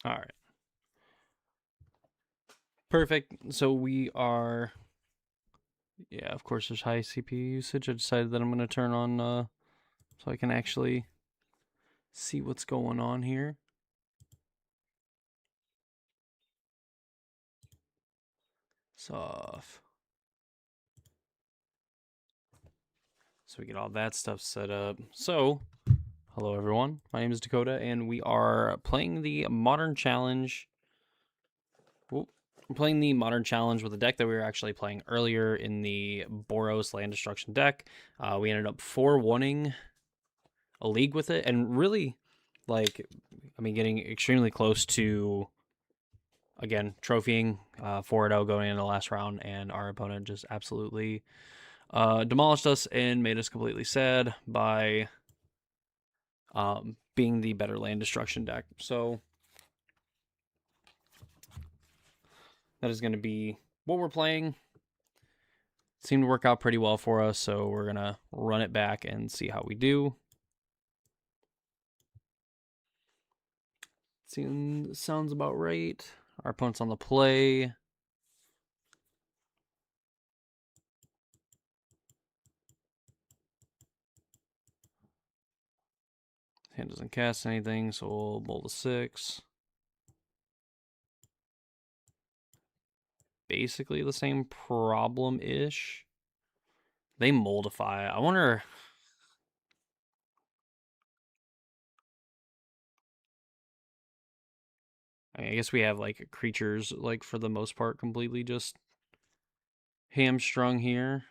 All right. Perfect. So we are, yeah, of course there's high CPU usage. I decided that I'm going to turn on so I can actually see what's going on here. Soft. So we get all that stuff set up. So, hello everyone. My name is Dakota, and we are playing the Modern Challenge. We're playing the Modern Challenge with a deck that we were actually playing earlier in the Boros Land Destruction deck. We ended up 4-1ing a league with it, and really, like, I mean, getting extremely close to, again, trophying 4-0 going into the last round, and our opponent just absolutely demolished us and made us completely sad by being the better land destruction deck. So that is going to be what we're playing. Seemed to work out pretty well for us, so we're going to run it back and see how we do. Sounds about right. Our opponent's on the play. Hand doesn't cast anything, so we'll bolt a 6. Basically the same problem-ish. They moldify. I wonder... I guess we have, like, creatures, like, for the most part, completely just hamstrung here.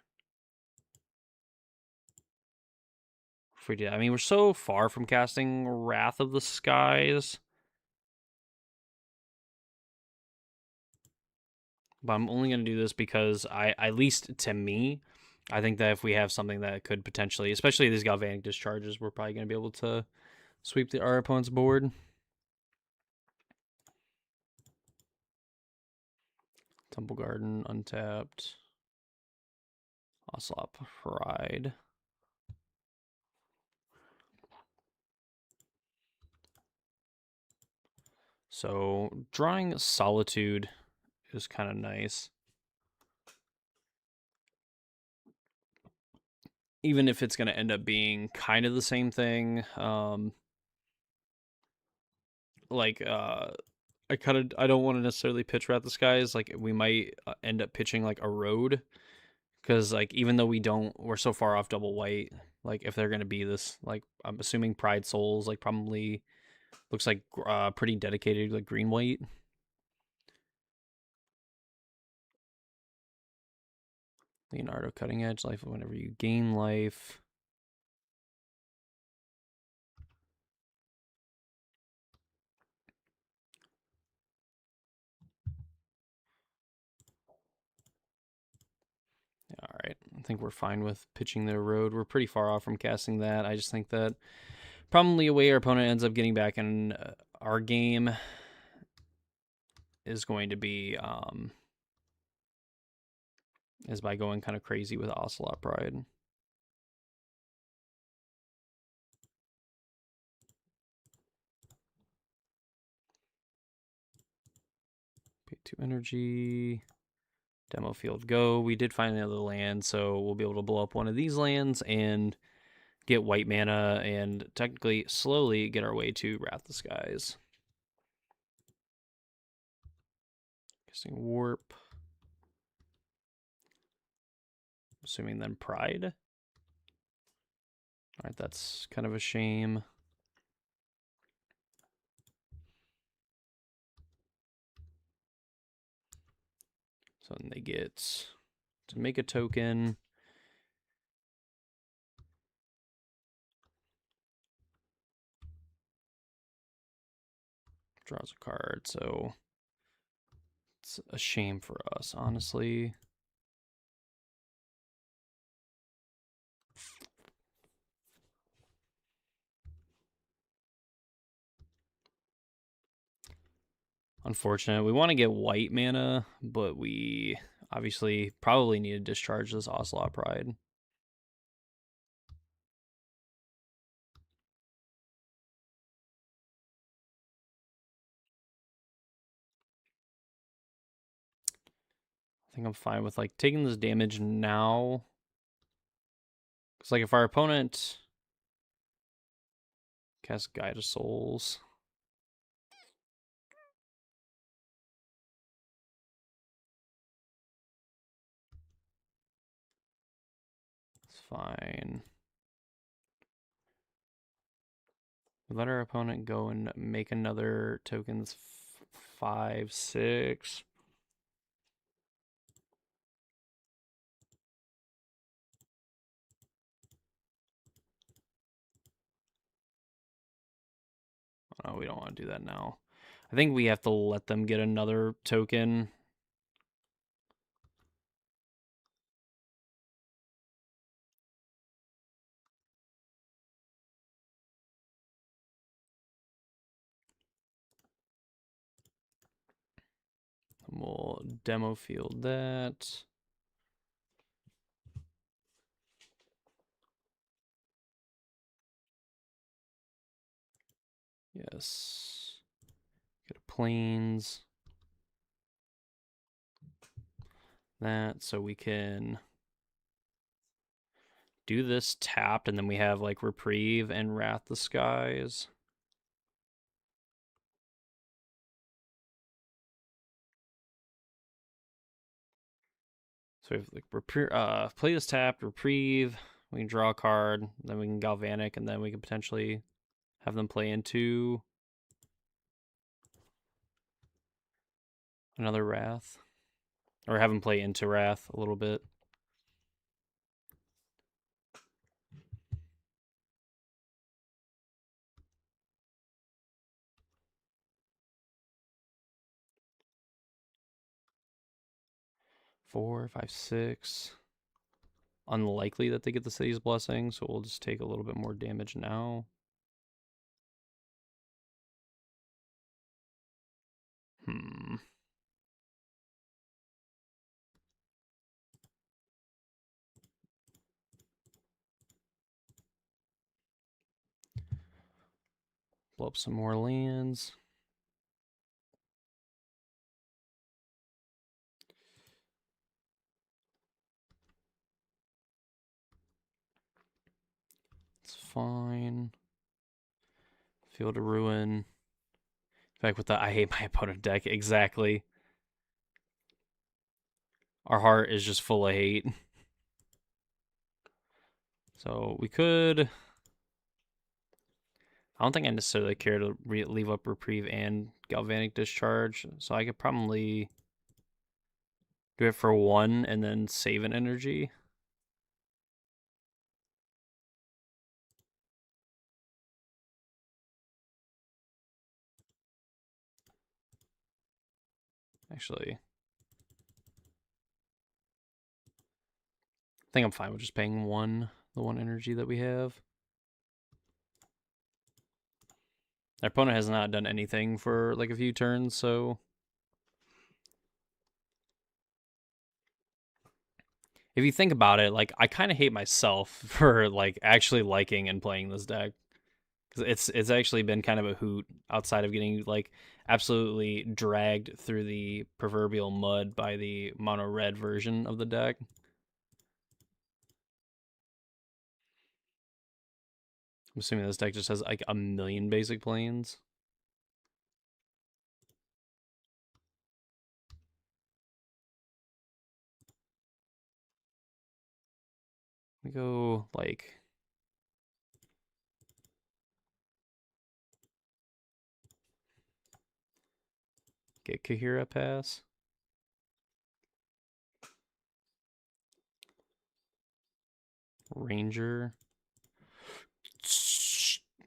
If we did, I mean, we're so far from casting Wrath of the Skies. But I'm only going to do this because at least to me, I think that if we have something that could potentially, especially these Galvanic Discharges, we're probably going to be able to sweep our opponent's board. Temple Garden, untapped. Ocelot Pride. So drawing Solitude is kind of nice. Even if it's going to end up being kind of the same thing. I don't want to necessarily pitch Wrath the Skies. Like, we might end up pitching like a road, because like even though we're so far off double white. Like, if they're going to be this, like, I'm assuming Pride Souls like probably looks like pretty dedicated, like green white. Leonardo Cutting Edge life whenever you gain life. All right, I think we're fine with pitching their road. We're pretty far off from casting that. I just think that probably a way our opponent ends up getting back in our game is going to be is by going kind of crazy with Ocelot Pride. Pay 2 energy. Demo field go. We did find another land, so we'll be able to blow up one of these lands and get white mana and technically slowly get our way to Wrath the Skies. Casting Warp. Assuming then Pride. Alright, that's kind of a shame. So then they get to make a token. Draws a card, so it's a shame for us, honestly. Unfortunate. We want to get white mana, but we obviously probably need to discharge this Ocelot Pride. think I'm fine with like taking this damage now. Because like if our opponent casts Guide of Souls, it's fine. Let our opponent go and make another tokens 5, 6. Oh, we don't want to do that now. I think we have to let them get another token. And we'll demo field that. Yes. Get a planes. That so we can do this tapped, and then we have like Reprieve and Wrath the Skies. So we have like play this tapped, Reprieve. We can draw a card, then we can Galvanic, and then we can potentially have them play into another Wrath, or have them play into Wrath a little bit. Four, 5, 6. Unlikely that they get the City's Blessing, so we'll just take a little bit more damage now. Blow up some more lands. It's fine. Field of Ruin. In fact, with the I hate my opponent deck, exactly. Our heart is just full of hate. So we could. I don't think I necessarily care to leave up Reprieve and Galvanic Discharge, so I could probably do it for 1 and then save an energy. Actually, I think I'm fine with just paying 1, the 1 energy that we have. Our opponent has not done anything for like a few turns, so if you think about it, like I kind of hate myself for like actually liking and playing this deck, because it's actually been kind of a hoot outside of getting like absolutely dragged through the proverbial mud by the mono red version of the deck. I'm assuming this deck just has like a million basic planes. We go like get Kahira pass. Ranger.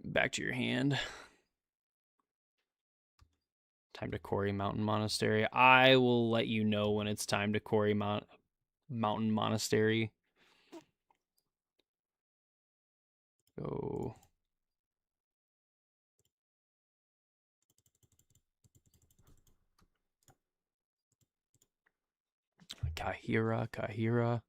Back to your hand. Time to Quarry Mountain Monastery. I will let you know when it's time to Quarry Mountain Monastery. Go. Kahira.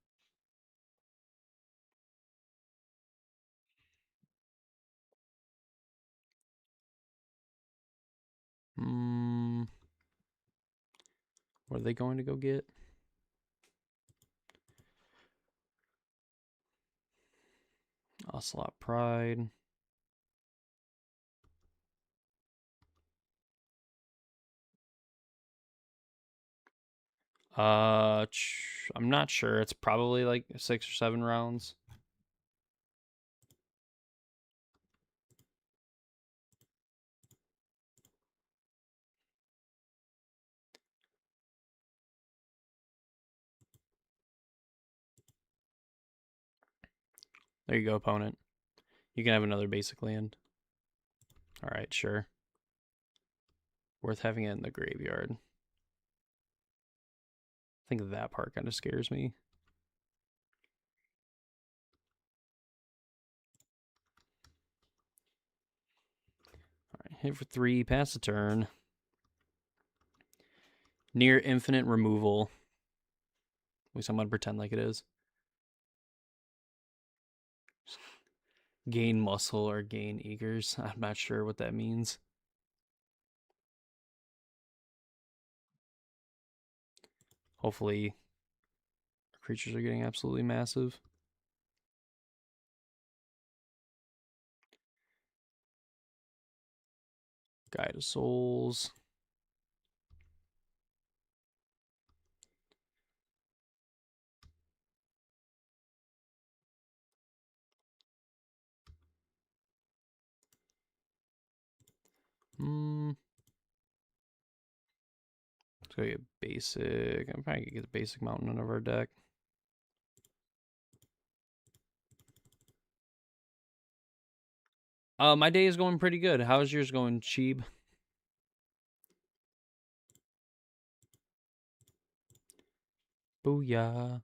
What are they going to go get? Ocelot Pride. I'm not sure. It's probably like 6 or 7 rounds. There you go, opponent. You can have another basic land. All right, sure. Worth having it in the graveyard. I think that part kind of scares me. All right, hit for 3, pass the turn. Near infinite removal. At least I'm going to pretend like it is. Gain muscle or gain eagers. I'm not sure what that means. Hopefully, creatures are getting absolutely massive. Guide of Souls. Let's go get basic. I'm probably gonna get the basic mountain out of our deck. My day is going pretty good. How's yours going, Cheeb? Booyah.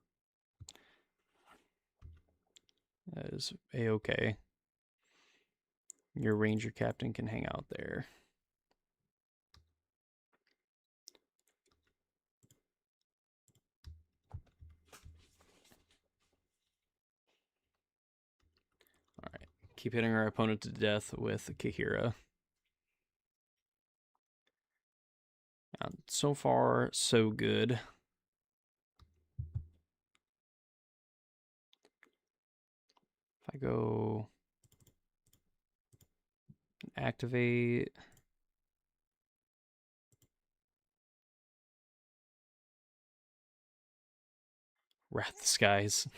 That is a-okay. Your ranger captain can hang out there. Alright. Keep hitting our opponent to death with Kahira. So far, so good. If I go activate. Wrath the Skies.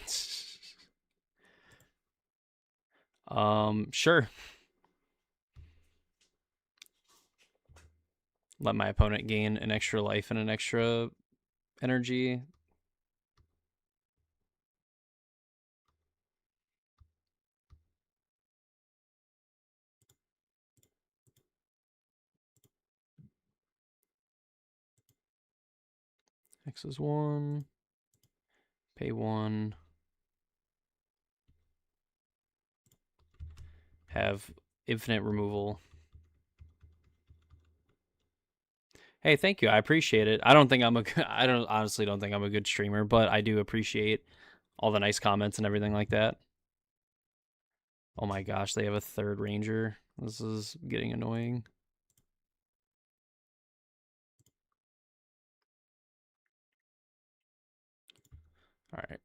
Sure. Let my opponent gain an extra life and an extra energy. X is 1. Pay 1. Have infinite removal. Hey, thank you. I appreciate it. I honestly don't think I'm a good streamer, but I do appreciate all the nice comments and everything like that. Oh my gosh, they have a 3rd ranger. This is getting annoying. All right.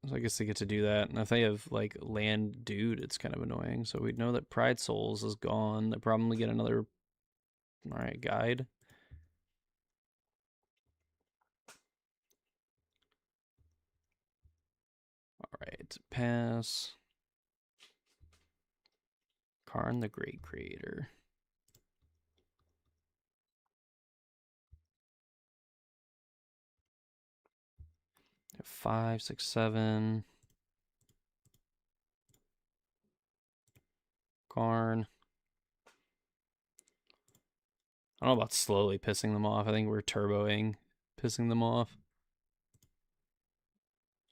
So I guess they get to do that. And if they have like land dude, it's kind of annoying. So we know that Pride Souls is gone. They probably get another. All right, guide. All right, pass. Karn the Great Creator. Five, six, 7. Karn. I don't know about slowly pissing them off. I think we're turboing, pissing them off.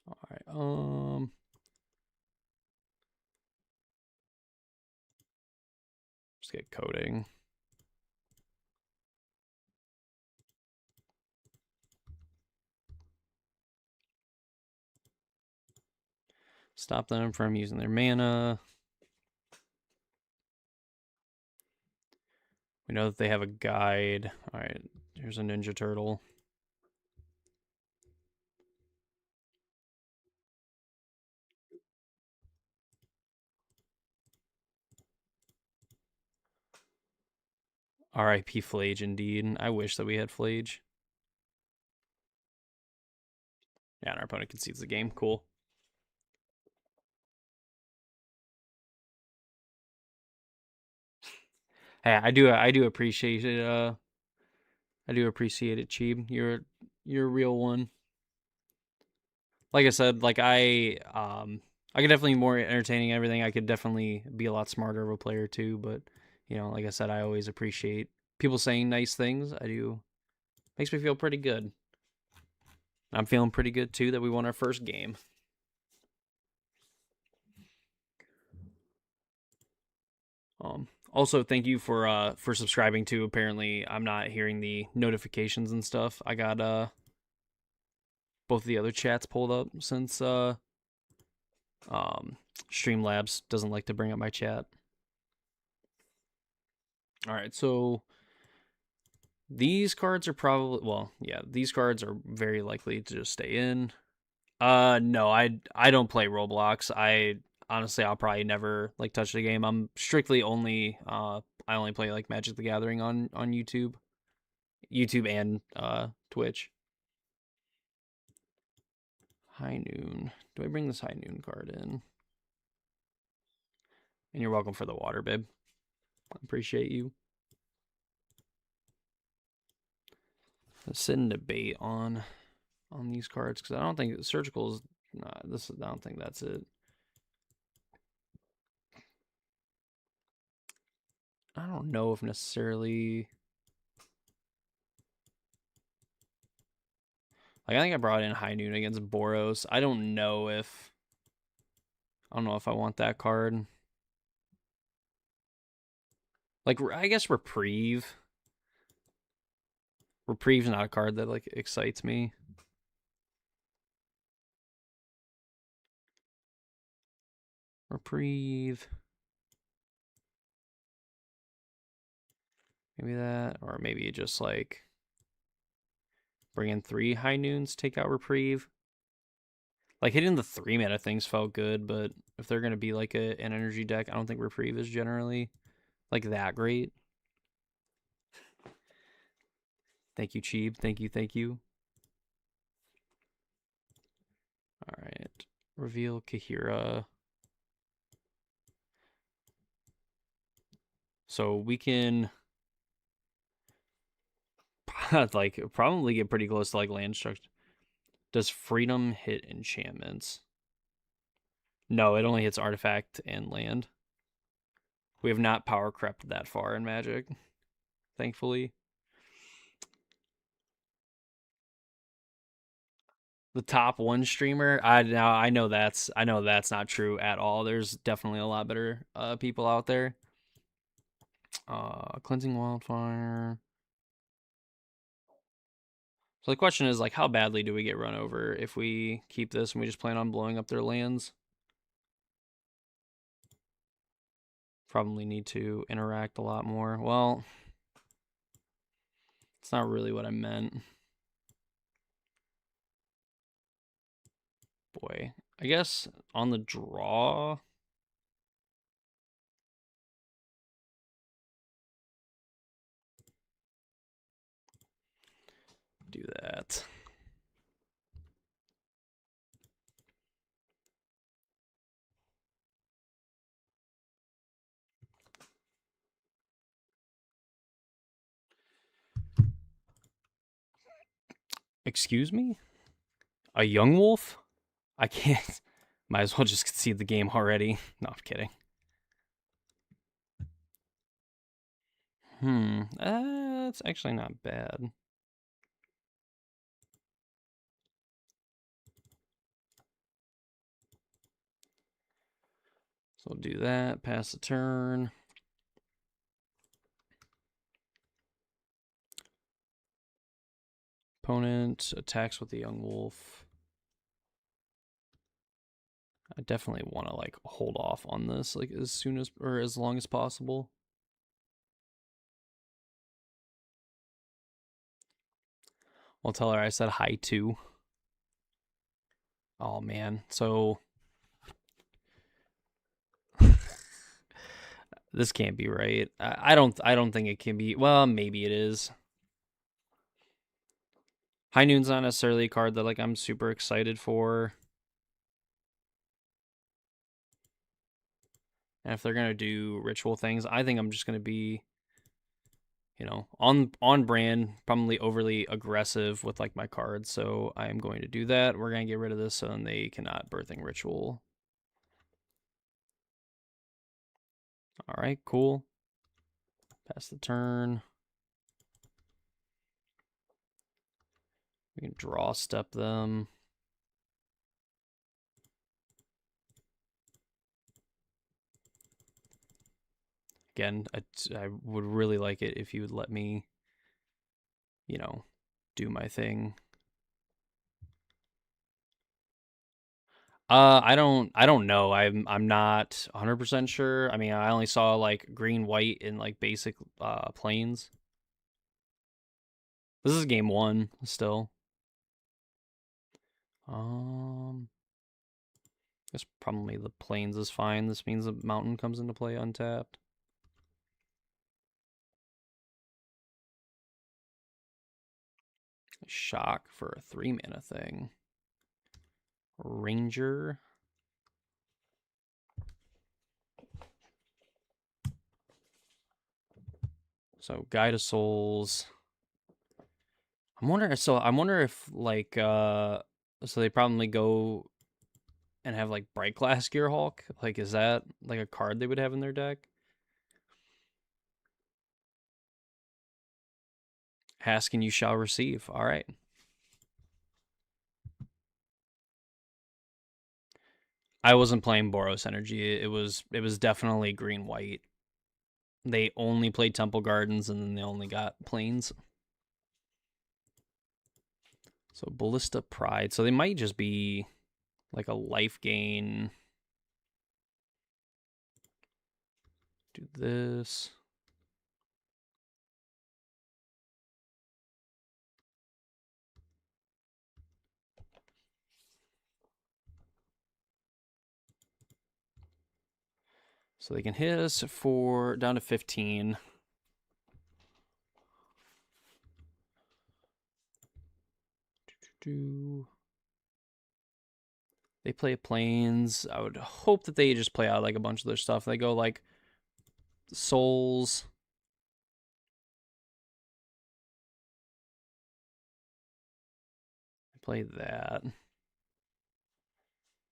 All right. Just get coding. Stop them from using their mana. We know that they have a guide. All right, here's a Ninja Turtle. R.I.P. Flage, indeed. I wish that we had Flage. Yeah, and our opponent concedes the game. Cool. Hey, I do appreciate it. I do appreciate it, Cheeb. You're a real one. Like I said, I could definitely be more entertaining and everything. I could definitely be a lot smarter of a player too, but like I said, I always appreciate people saying nice things. I do. Makes me feel pretty good. I'm feeling pretty good too that we won our first game. Also, thank you for subscribing too. Apparently, I'm not hearing the notifications and stuff. I got both of the other chats pulled up since um Streamlabs doesn't like to bring up my chat. All right, so these cards are probably these cards are very likely to just stay in. No, I don't play Roblox. I'll probably never like touch the game. I'm strictly only I only play like Magic the Gathering on YouTube. YouTube and Twitch. High Noon. Do I bring this High Noon card in? And you're welcome for the water, babe. I appreciate you. Let's sit and debate on these cards because I don't think surgical is this. I don't think that's it. I don't know if necessarily. Like I think I brought in High Noon against Boros. I don't know if I want that card. Like I guess Reprieve. Reprieve's not a card that like excites me. Reprieve. Maybe that, or maybe just like bring in 3 High Noons, take out Reprieve. Like hitting the 3-mana things felt good, but if they're gonna be like an energy deck, I don't think Reprieve is generally like that great. Thank you, Cheeb. Thank you, thank you. All right, reveal Kahira. So we can like probably get pretty close to like land structure. Does Freedom hit enchantments? No, it only hits artifact and land. We have not power crept that far in Magic, thankfully. The top one streamer, I know that's not true at all. There's definitely a lot better people out there. Cleansing Wildfire. So the question is like, how badly do we get run over if we keep this and we just plan on blowing up their lands? Probably need to interact a lot more. Well, it's not really what I meant. Boy, I guess on the draw. Do that. Excuse me? A young wolf? I can't. Might as well just concede the game already. No, I'm kidding. That's actually not bad. So we'll do that, pass the turn. Opponent attacks with the young wolf. I definitely want to like hold off on this like as soon as or as long as possible. I'll tell her I said hi too. Oh man, so This can't be right. I don't think it can be. Well, maybe it is. High Noon's not necessarily a card that like I'm super excited for. And if they're gonna do ritual things, I think I'm just gonna be, on brand, probably overly aggressive with like my cards. So I am going to do that. We're gonna get rid of this so then they cannot birthing ritual. All right, cool. Pass the turn. We can draw step them. Again, I would really like it if you would let me, do my thing. I don't know. I'm not 100% sure. I mean, I only saw like green, white in like basic planes. This is game 1 still. I guess probably the plains is fine. This means the mountain comes into play untapped. Shock for a 3-mana thing. Ranger. So Guide of Souls. I'm wondering if like so they probably go and have like Bright Glass Gearhulk. Like is that like a card they would have in their deck? Ask and you shall receive. All right. I wasn't playing Boros Energy. It was definitely green white. They only played Temple Gardens and then they only got plains. So Ballista Pride. So they might just be like a life gain. Do this. So they can hit us for down to 15. They play planes. I would hope that they just play out like a bunch of their stuff. They go like souls. They play that.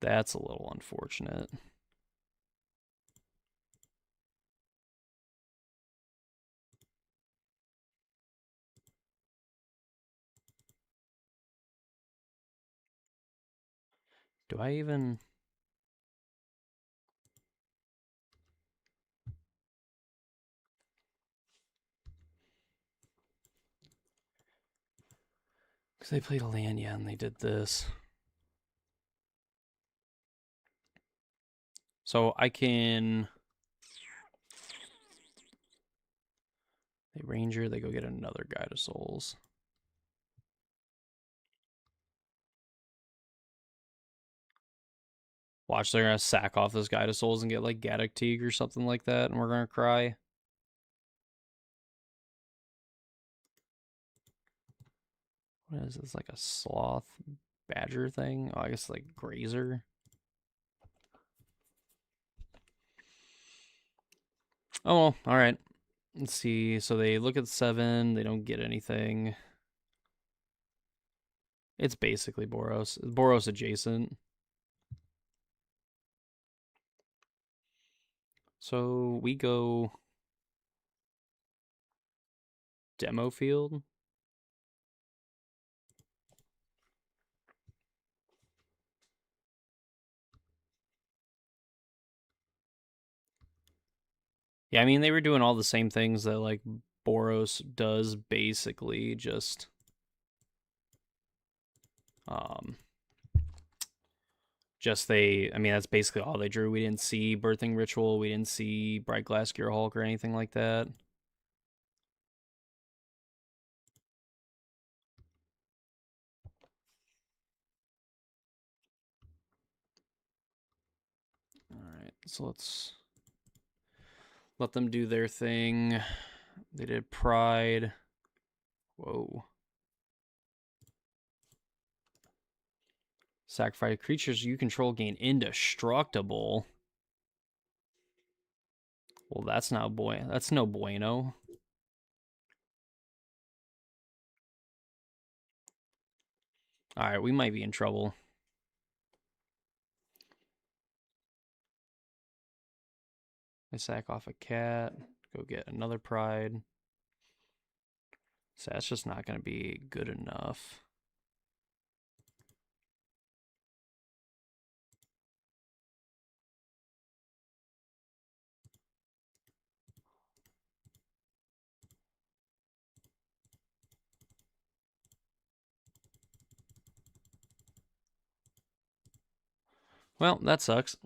That's a little unfortunate. Do I even... Because they played a land, yeah, and they did this. So I can... They Ranger, they go get another Guide of Souls. Watch, they're gonna sack off this Guide of Souls and get like Gaddock Teague or something like that, and we're gonna cry. What is this, like a sloth badger thing? Oh, I guess like grazer. Oh, well, all right. Let's see. So they look at 7. They don't get anything. It's basically Boros. Boros adjacent. So we go demo field. Yeah, I mean, they were doing all the same things that, like, Boros does, basically, just... I mean, that's basically all they drew. We didn't see Birthing Ritual. We didn't see Bright Glass Gear Hulk or anything like that. All right, so let's Let them do their thing. They did Pride. Whoa. Sacrifice creatures you control gain indestructible. Well, that's not that's no bueno. Alright, we might be in trouble. I sack off a cat. Go get another Pride. So that's just not going to be good enough. Well, that sucks.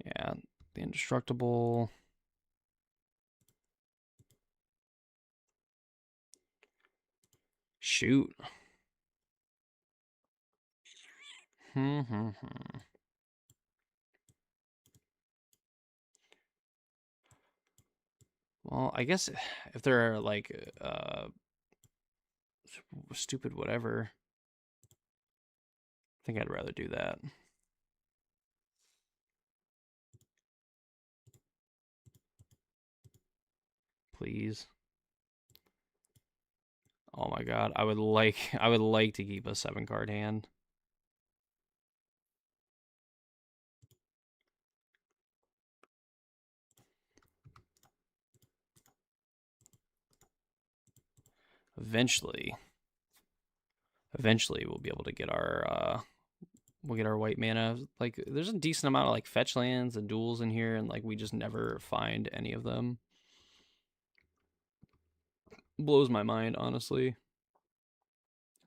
Yeah, the indestructible. Shoot. Well, I guess if they're like stupid whatever, I think I'd rather do that. Please. Oh my god, I would like to keep a 7-card hand. Eventually we'll be able to get our we'll get our white mana. Like there's a decent amount of like fetch lands and duels in here, and like we just never find any of them. Blows my mind, honestly.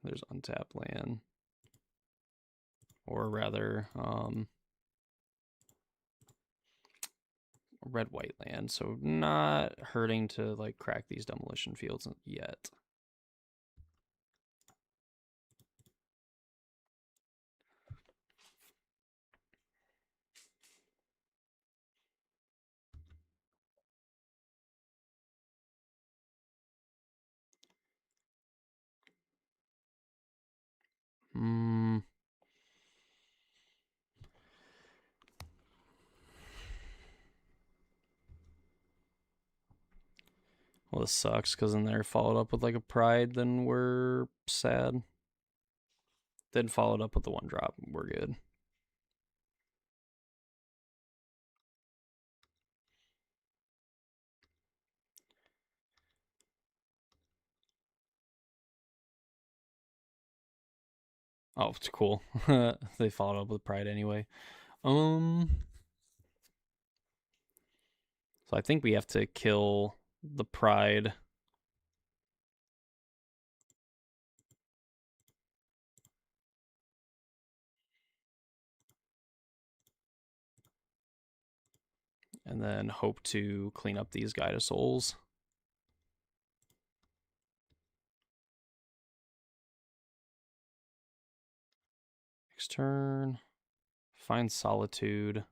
There's untapped land. Or rather, red-white land, so not hurting to like crack these demolition fields yet. Well, this sucks because then they're followed up with like a Pride, then we're sad. Then followed up with the 1-drop, we're good. Oh, it's cool. They followed up with Pride anyway. So I think we have to kill the Pride. And then hope to clean up these Guide of Souls. Next turn. Find Solitude.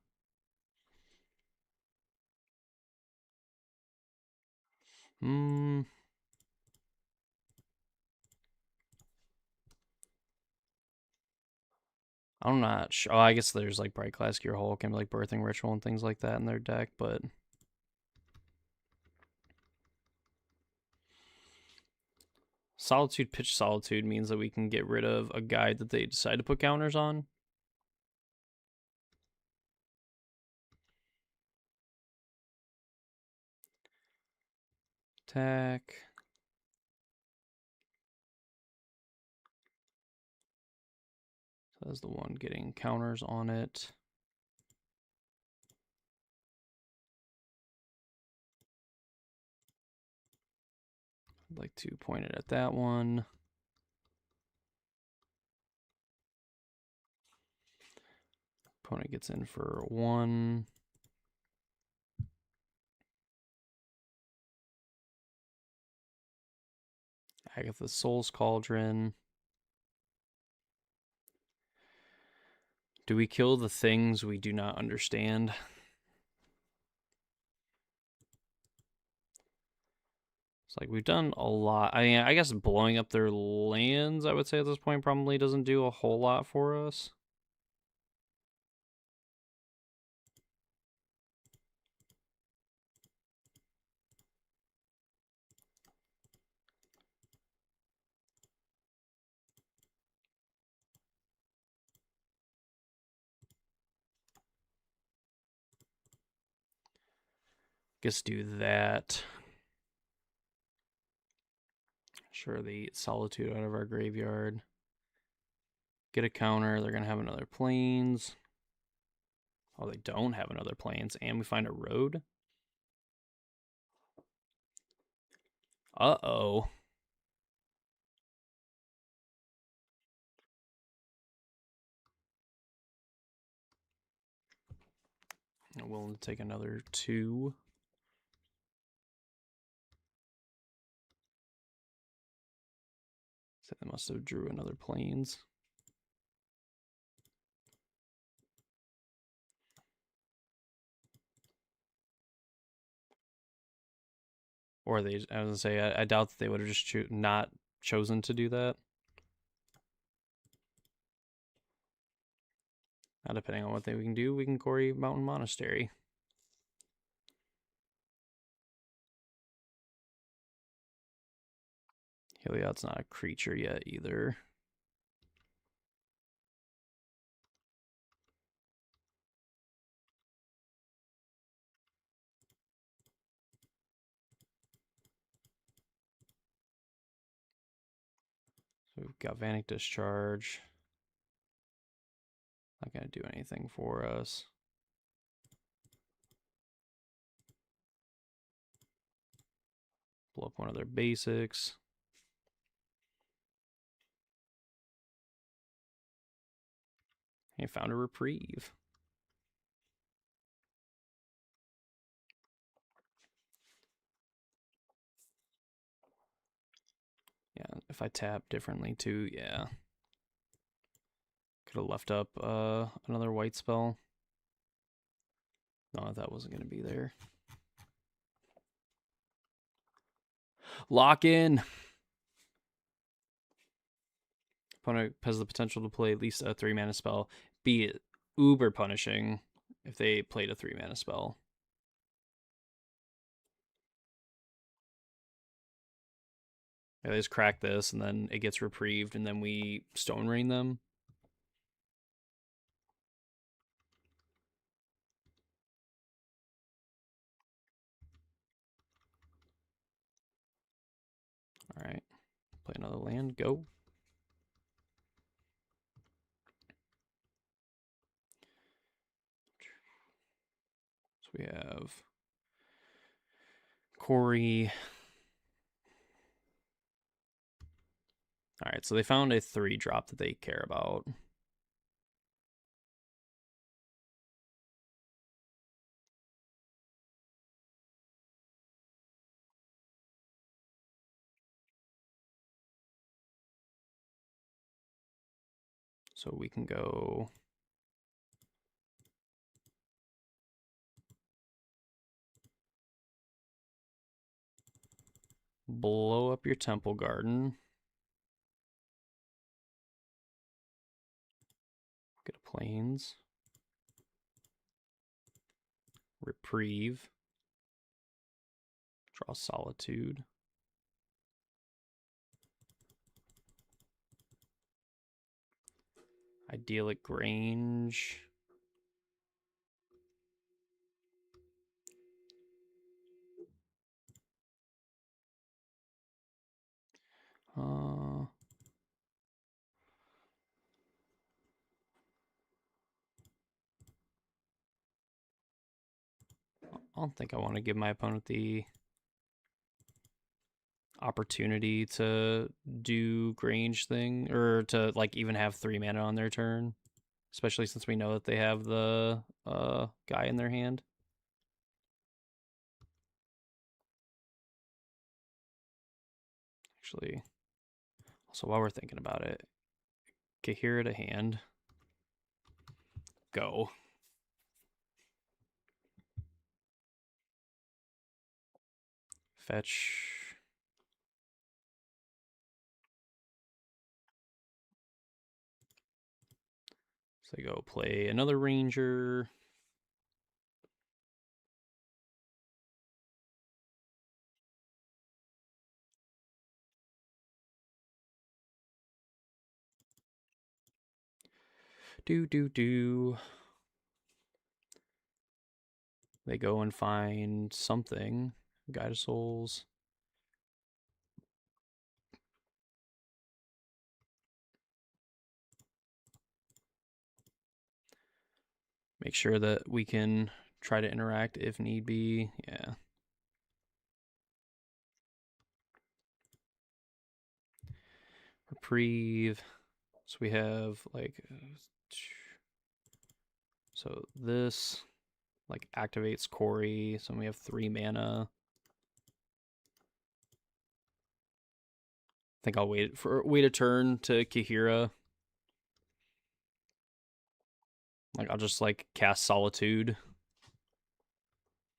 I'm not sure. Oh, I guess there's like Bright Glass Gear Hulk and like Birthing Ritual and things like that in their deck, but Solitude Pitch Solitude means that we can get rid of a guide that they decide to put counters on. Attack. So that's the one getting counters on it. I'd like to point it at that one. Opponent gets in for 1. Agatha's Soul's Cauldron. Do we kill the things we do not understand? Like we've done a lot. I mean, I guess blowing up their lands, I would say at this point, probably doesn't do a whole lot for us. Guess do that. Sure, the Solitude out of our graveyard. Get a counter. They're going to have another Plains. Oh, they don't have another Plains. And we find a road. Uh-oh. I'm willing to take another 2. So they must have drew another Plains. Or they, I was going to say, I doubt that they would have just not chosen to do that. Now, depending on what we can do, we can quarry Mountain Monastery. Heliod's not a creature yet either. So we've got Galvanic Discharge. Not going to do anything for us. Blow up one of their basics. He found a reprieve. Yeah, if I tap differently too, yeah. Could have left up another white spell. No, that wasn't going to be there. Lock in. Opponent has the potential to play at least a 3-mana spell, be it uber punishing if they played a 3-mana spell. Yeah, they just crack this, and then it gets reprieved, and then we Stone Rain them. All right, play another land. Go. So we have Corey. All right, so they found a 3-drop that they care about. So we can go blow up your Temple Garden. Get a Plains. Reprieve. Draw Solitude. Idyllic Grange. I don't think I want to give my opponent the opportunity to do Grange thing, or to like even have 3 mana on their turn, especially since we know that they have the guy in their hand. Actually, also while we're thinking about it, Kahira to hand. Go. Fetch So they go play another ranger. Do. They go and find something. Guide of Souls. Make sure that we can try to interact if need be. Yeah. Reprieve. So we have like, so this like activates Corey. So we have 3 mana. I think I'll wait a turn to Kahira. Like I'll just like cast Solitude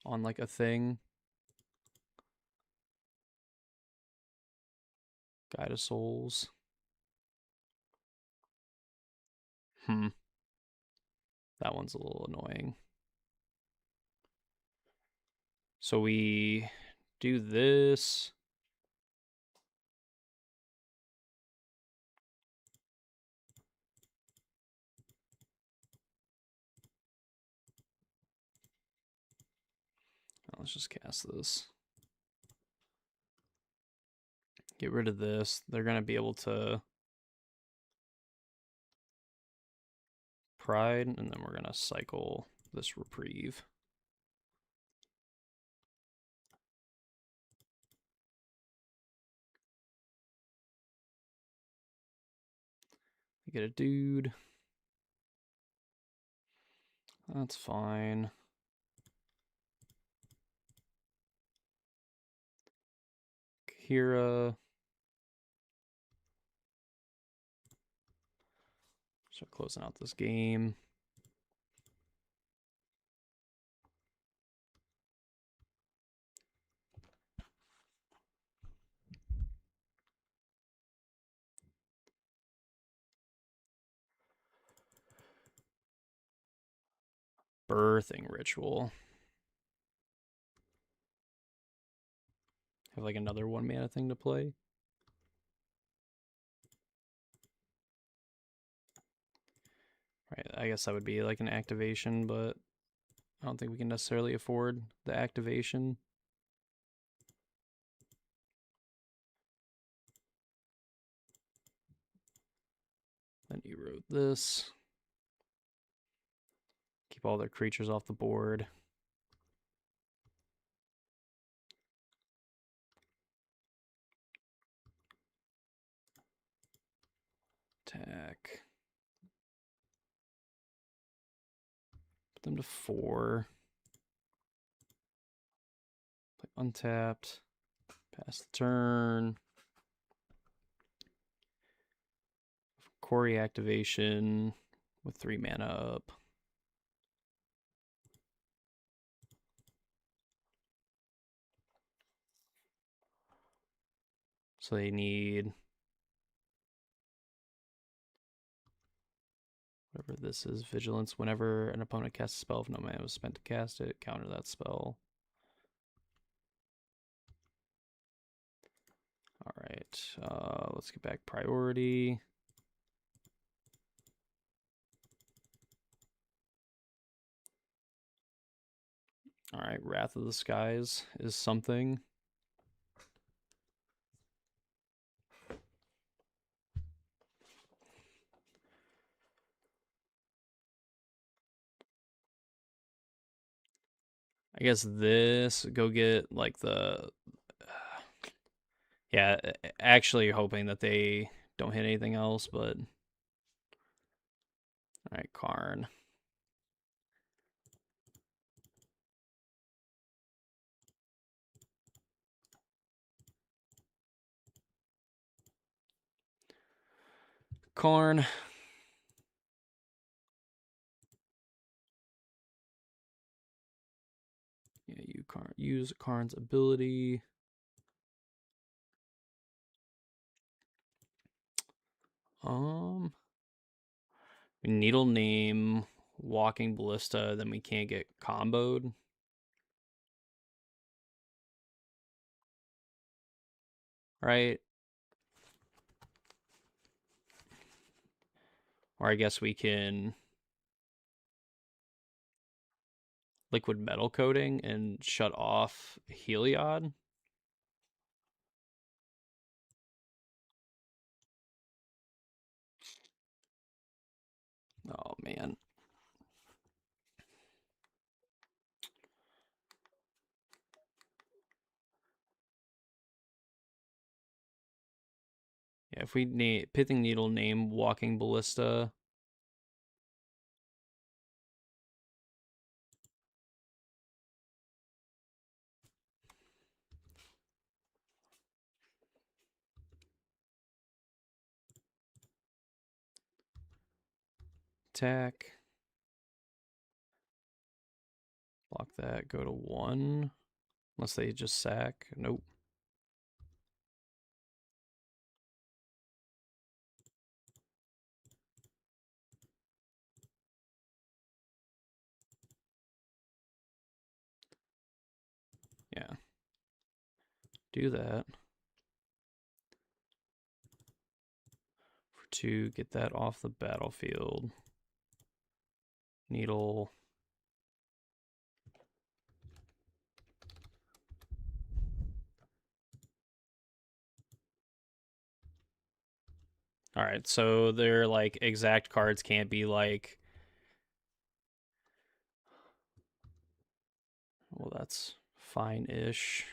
on like a thing. Guide of Souls. That one's a little annoying. So we do this. Let's just cast this. Get rid of this. They're going to be able to Pride, and then we're going to cycle this Reprieve. You get a dude. That's fine. Kira. Start closing out this game. Birthing Ritual. Have like another 1 mana thing to play. Right, I guess that would be like an activation, but I don't think we can necessarily afford the activation. Then you wrote this. Keep all their creatures off the board. Attack. Put them to 4. Play untapped. Pass the turn. Corey activation with 3 mana up. So they need whatever this is, Vigilance. Whenever an opponent casts a spell, if no mana was spent to cast it, counter that spell. All right, let's get back priority. All right, Wrath of the Skies is something. I guess this, go get like the, yeah, actually hoping that they don't hit anything else, but all right, Karn. Karn. Yeah, you use Karn's ability. Needle name, walking ballista, then we can't get comboed. Right? Or I guess we can liquid metal coating and shut off Heliod. Oh man. Yeah, if we name pithing needle name walking ballista. Attack. Block that, go to 1. Unless they just sack. Nope. Yeah. Do that. For 2, get that off the battlefield. Needle. All right, so their like exact cards can't be like. Well, that's fine-ish.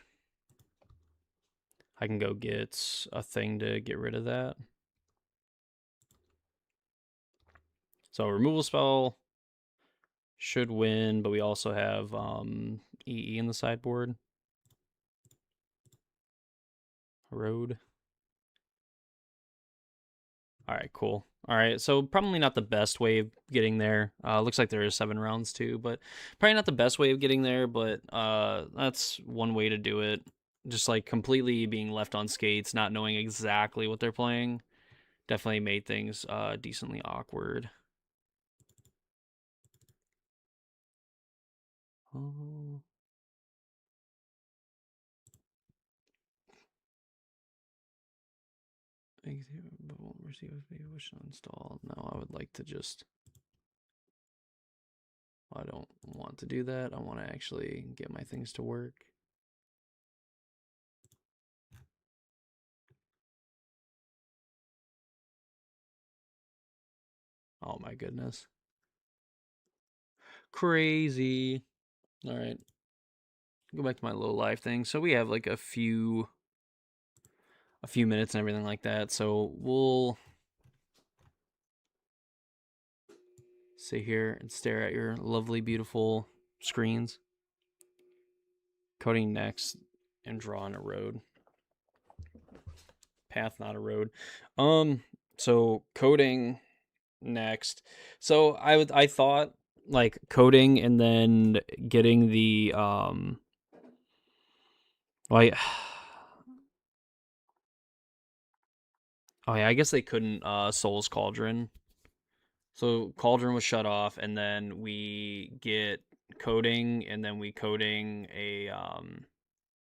I can go get a thing to get rid of that. So removal spell should win, but we also have EE in the sideboard. Road. All right, cool. All right, so probably not the best way of getting there. Looks like there is 7 rounds too, but probably not the best way of getting there, but that's one way to do it. Just like completely being left on skates, not knowing exactly what they're playing, definitely made things decently awkward. Oh. But won't receive a video wish to install. No, I would like to just. I don't want to do that. I want to actually get my things to work. Oh my goodness. Crazy. All right. Go back to my low life thing. So we have like a few minutes and everything like that. So we'll sit here and stare at your lovely, beautiful screens. Coding next and draw on a road. Path, not a road. So coding next. So I thought like coding and then getting the like oh yeah, I guess they couldn't Soul's Cauldron. So Cauldron was shut off, and then we get coding, and then we coding a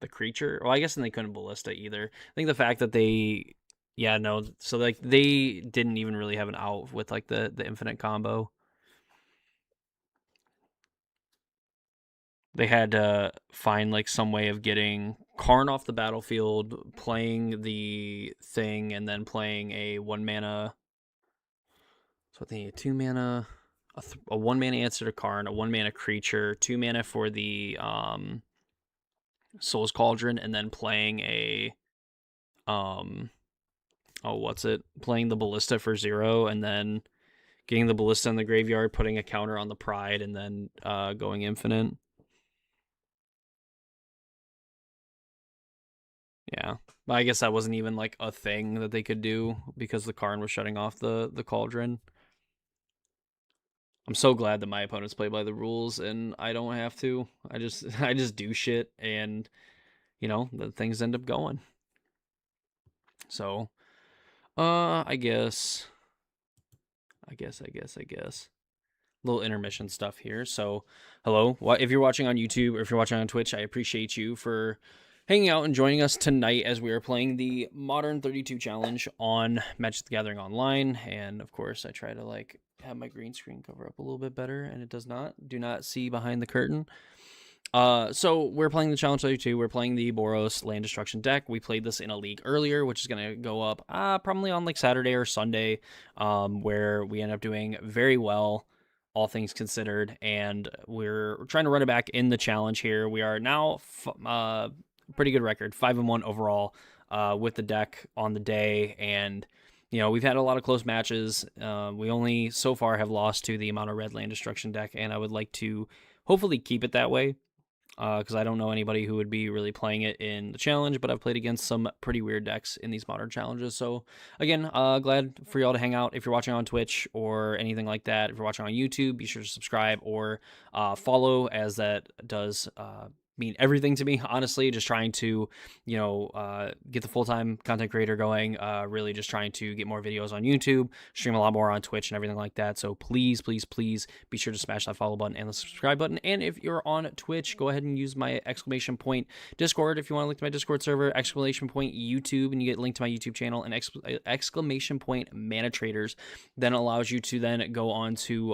the creature. Well, I guess then they couldn't ballista either. I think the fact that they, yeah, no, so like they didn't even really have an out with like the infinite combo. They had to find like some way of getting Karn off the battlefield, playing the thing, and then playing a 1 mana. So I think 2 mana, a 1 mana answer to Karn, a 1 mana creature, 2 mana for the Soul's Cauldron, and then playing a oh what's it? Playing the Ballista for 0, and then getting the Ballista in the graveyard, putting a counter on the Pride, and then going infinite. Yeah, but I guess that wasn't even like a thing that they could do because the Karn was shutting off the Cauldron. I'm so glad that my opponents play by the rules and I don't have to. I just do shit and the things end up going. So, I guess I guess. Little intermission stuff here. So, hello. If you're watching on YouTube or if you're watching on Twitch, I appreciate you for hanging out and joining us tonight as we are playing the Modern 32 Challenge on Magic the Gathering Online. And of course, I try to like have my green screen cover up a little bit better, and it does not. Do not see behind the curtain. So we're playing the Challenge 32. We're playing the Boros Land Destruction deck. We played this in a league earlier, which is going to go up probably on like Saturday or Sunday, where we end up doing very well, all things considered. And we're trying to run it back in the challenge here. We are now pretty good record, 5-1 overall with the deck on the day. And you know, we've had a lot of close matches. We only so far have lost to the Mono Red Land Destruction deck, and I would like to hopefully keep it that way because I don't know anybody who would be really playing it in the challenge, but I've played against some pretty weird decks in these modern challenges. So again, glad for y'all to hang out. If you're watching on Twitch or anything like that, if you're watching on YouTube, be sure to subscribe or follow, as that does mean everything to me, honestly. Just trying to, you know, get the full-time content creator going, really just trying to get more videos on YouTube, stream a lot more on Twitch and everything like that. So please be sure to smash that follow button and the subscribe button. And if you're on Twitch, go ahead and use my exclamation point Discord if you want to link to my Discord server, exclamation point YouTube, and you get linked to my YouTube channel, and exclamation point Manatraders. Then allows you to then go on to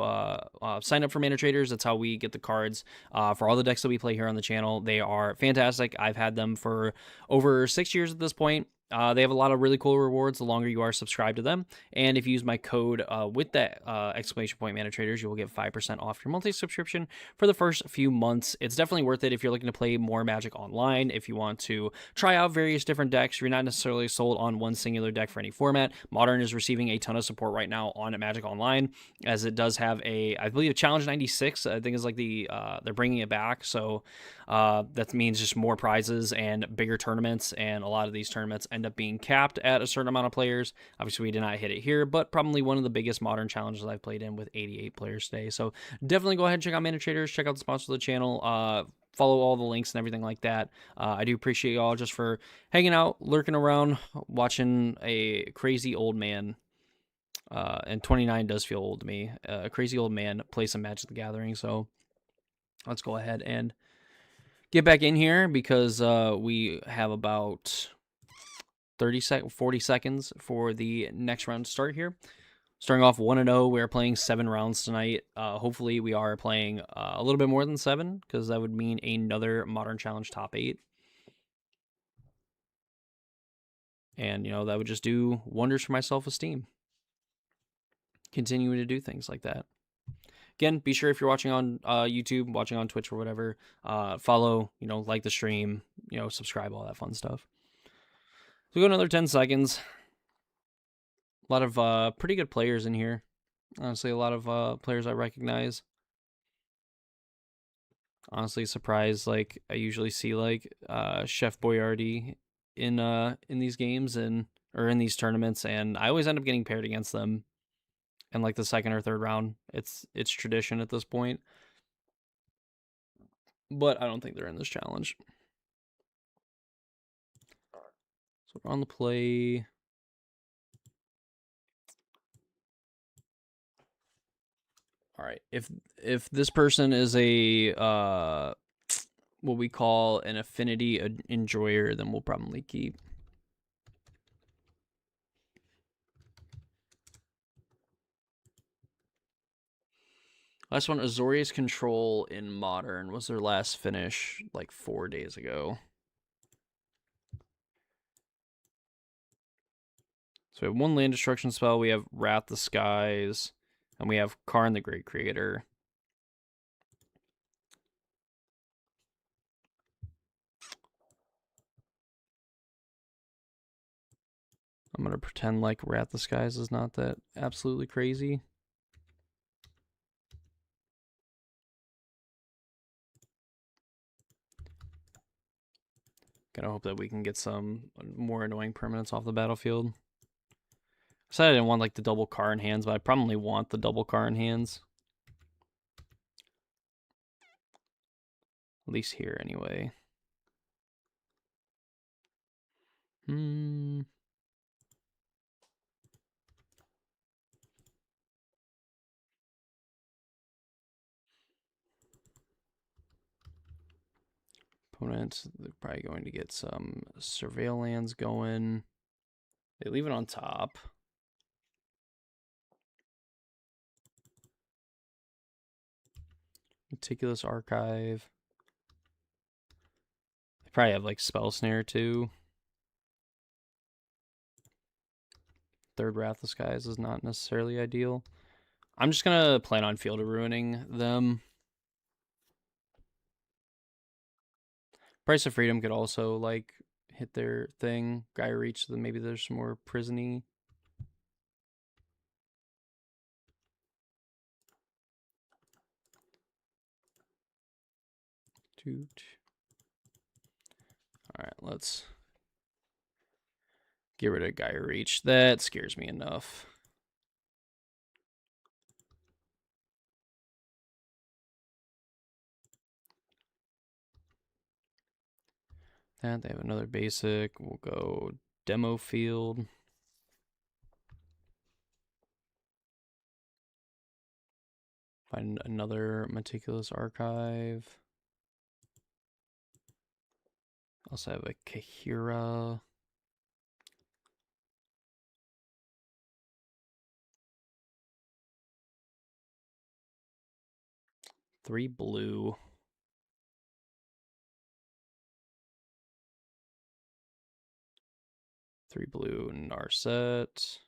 sign up for Manatraders. That's how we get the cards for all the decks that we play here on the channel. They are fantastic. I've had them for over 6 years at this point. They have a lot of really cool rewards the longer you are subscribed to them. And if you use my code with that exclamation point Manatraders, you will get 5% off your monthly subscription for the first few months. It's definitely worth it if you're looking to play more Magic online. If you want to try out various different decks, you're not necessarily sold on one singular deck for any format. Modern is receiving a ton of support right now on Magic Online, as it does have a, I believe, a Challenge 96. I think is like the they're bringing it back. So that means just more prizes and bigger tournaments, and a lot of these tournaments end up being capped at a certain amount of players. Obviously, we did not hit it here, but probably one of the biggest modern challenges I've played in with 88 players today. So definitely go ahead and check out Manatraders, check out the sponsor of the channel, follow all the links and everything like that. I do appreciate y'all just for hanging out, lurking around, watching a crazy old man. And 29 does feel old to me. A crazy old man play some Magic the Gathering. So let's go ahead and get back in here, because we have about 40 seconds for the next round to start here. Starting off 1-0, we are playing 7 rounds tonight. Hopefully we are playing a little bit more than 7, because that would mean another Modern Challenge top 8. And, you know, that would just do wonders for my self-esteem, continuing to do things like that. Again, be sure, if you're watching on YouTube, watching on Twitch or whatever, follow, you know, like the stream, you know, subscribe, all that fun stuff. So we go another 10 seconds. A lot of pretty good players in here. Honestly, a lot of players I recognize. Honestly, surprised, like, I usually see, like, Chef Boyardee in these games, or in these tournaments, and I always end up getting paired against them in, like, the second or third round. It's tradition at this point. But I don't think they're in this challenge. So we're on the play. All right. If this person is a what we call an affinity enjoyer, then we'll probably keep. Last one, Azorius Control in Modern was their last finish like 4 days ago. So we have one land destruction spell, we have Wrath the Skies, and we have Karn the Great Creator. I'm going to pretend like Wrath the Skies is not that absolutely crazy. Gonna hope that we can get some more annoying permanents off the battlefield. I said I didn't want like the double Karn hands, but I probably want the double Karn hands. At least here, anyway. Opponent, they're probably going to get some surveil lands going. They leave it on top. Meticulous Archive. They probably have like Spell Snare too. Third Wrath of Skies is not necessarily ideal. I'm just gonna plan on Field of Ruining them. Price of Freedom could also like hit their thing. Guy Reach, then maybe there's some more prisony. Alright, let's get rid of Guy Reach. That scares me enough. That they have another basic. We'll go Demo Field. Find another Meticulous Archive. Also have a Kahira. Three blue. Three blue Narset.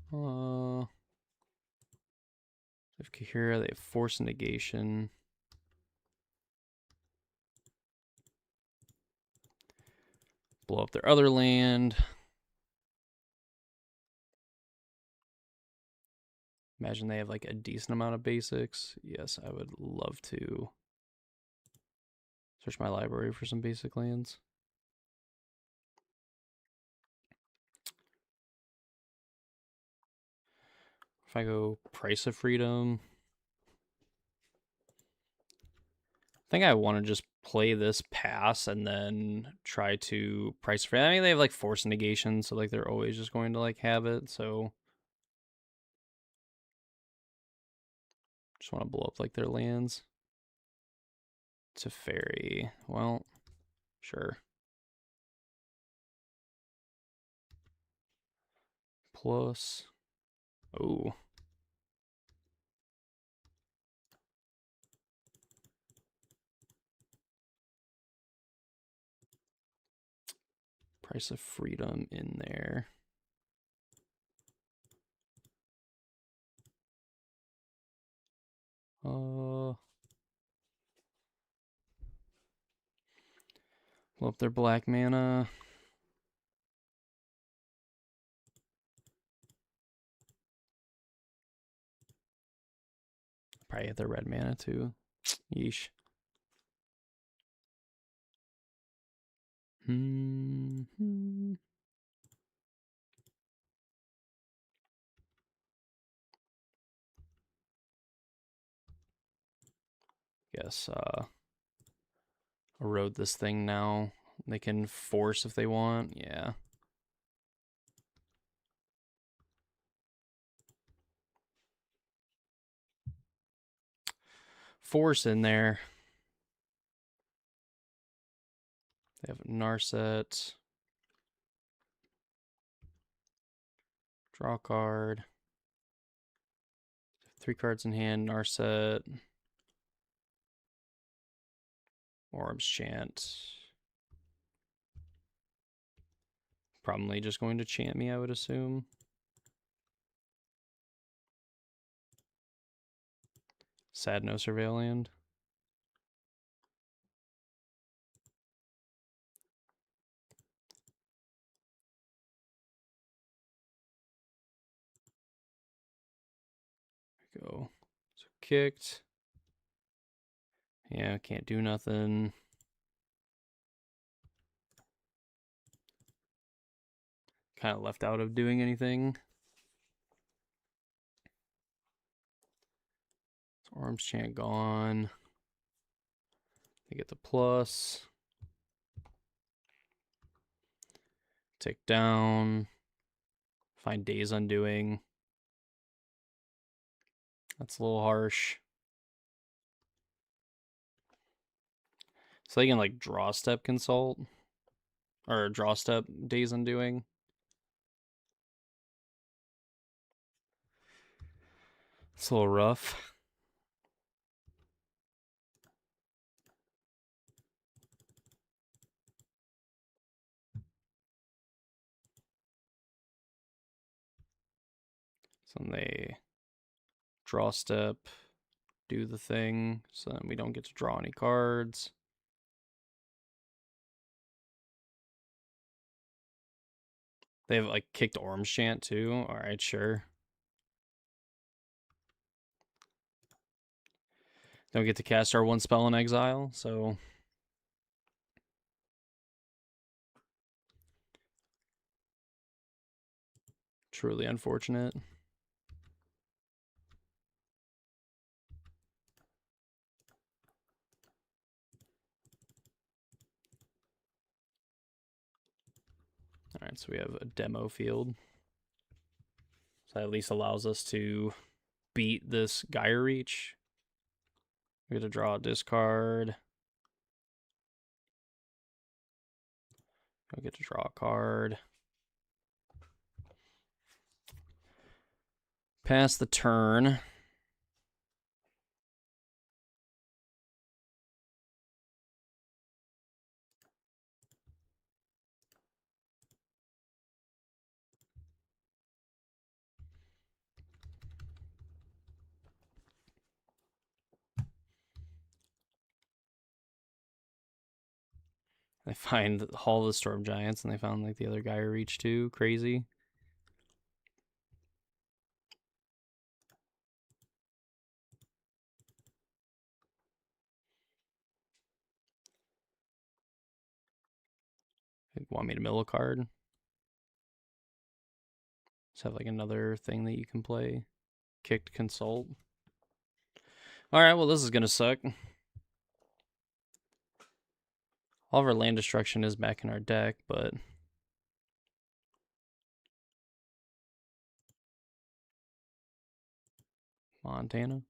They have Kahira, they have Force Negation. Blow up their other land. Imagine they have like a decent amount of basics. Yes, I would love to search my library for some basic lands. If I go Price of Freedom, I think I want to just play this pass and then try to Price of Freedom. I mean, they have like Force Negation, so like they're always just going to like have it. So just want to blow up like their lands. Teferi. Well, sure. Plus. Oh. Price of Freedom in there. Blow up their black mana. Probably hit their red mana too. Yeesh. Guess erode this thing now. They can force if they want. Yeah. Force in there. They have Narset. Draw a card. 3 cards in hand. Narset. Orbs Chant. Probably just going to chant me, I would assume. Sad no surveil land. Go. So kicked. Yeah, can't do nothing. Kind of left out of doing anything. Arms Chant gone. They get the plus. Take down. Find Days Undoing. That's a little harsh. So they can like draw step consult. Or draw step Days Undoing. It's a little rough. So they draw step, do the thing, so then we don't get to draw any cards. They have like kicked Orange Chant too. Alright, sure. Don't get to cast our one spell in exile, so truly unfortunate. Alright, so we have a demo field. So that at least allows us to beat this Gyre Reach. We get to draw a discard. I get to draw a card. Pass the turn. They find Hall of the Storm Giants, and they found like the other Gyre Reach too. Crazy. They want me to mill a card. Just have like another thing that you can play. Kicked Consult. Alright, well this is gonna suck. All of our land destruction is back in our deck, but Montana.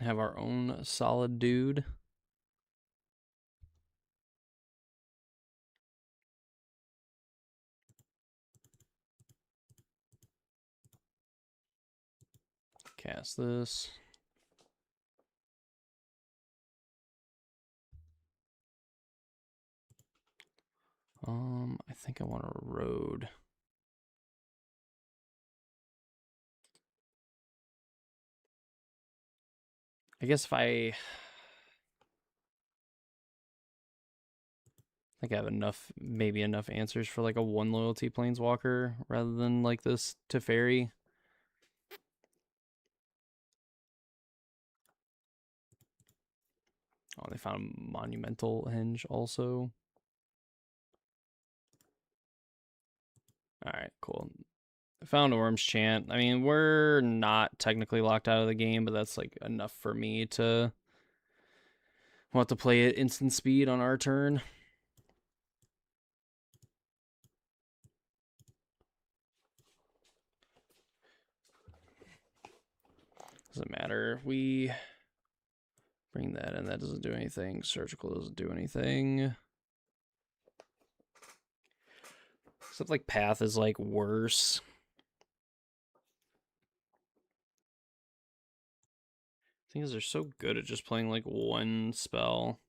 Have our own solid dude. Cast this. I think I want a road. I guess if I think I have enough, maybe enough answers for like a one loyalty planeswalker rather than like this Teferi. Oh, they found Monumental Henge also. Alright, cool. I found Orange Chant. I mean, we're not technically locked out of the game, but that's like enough for me to want to play it instant speed on our turn. Doesn't matter. We bring that in. That doesn't do anything. Surgical doesn't do anything. Except like Path is like worse. Thing is, they're so good at just playing like one spell.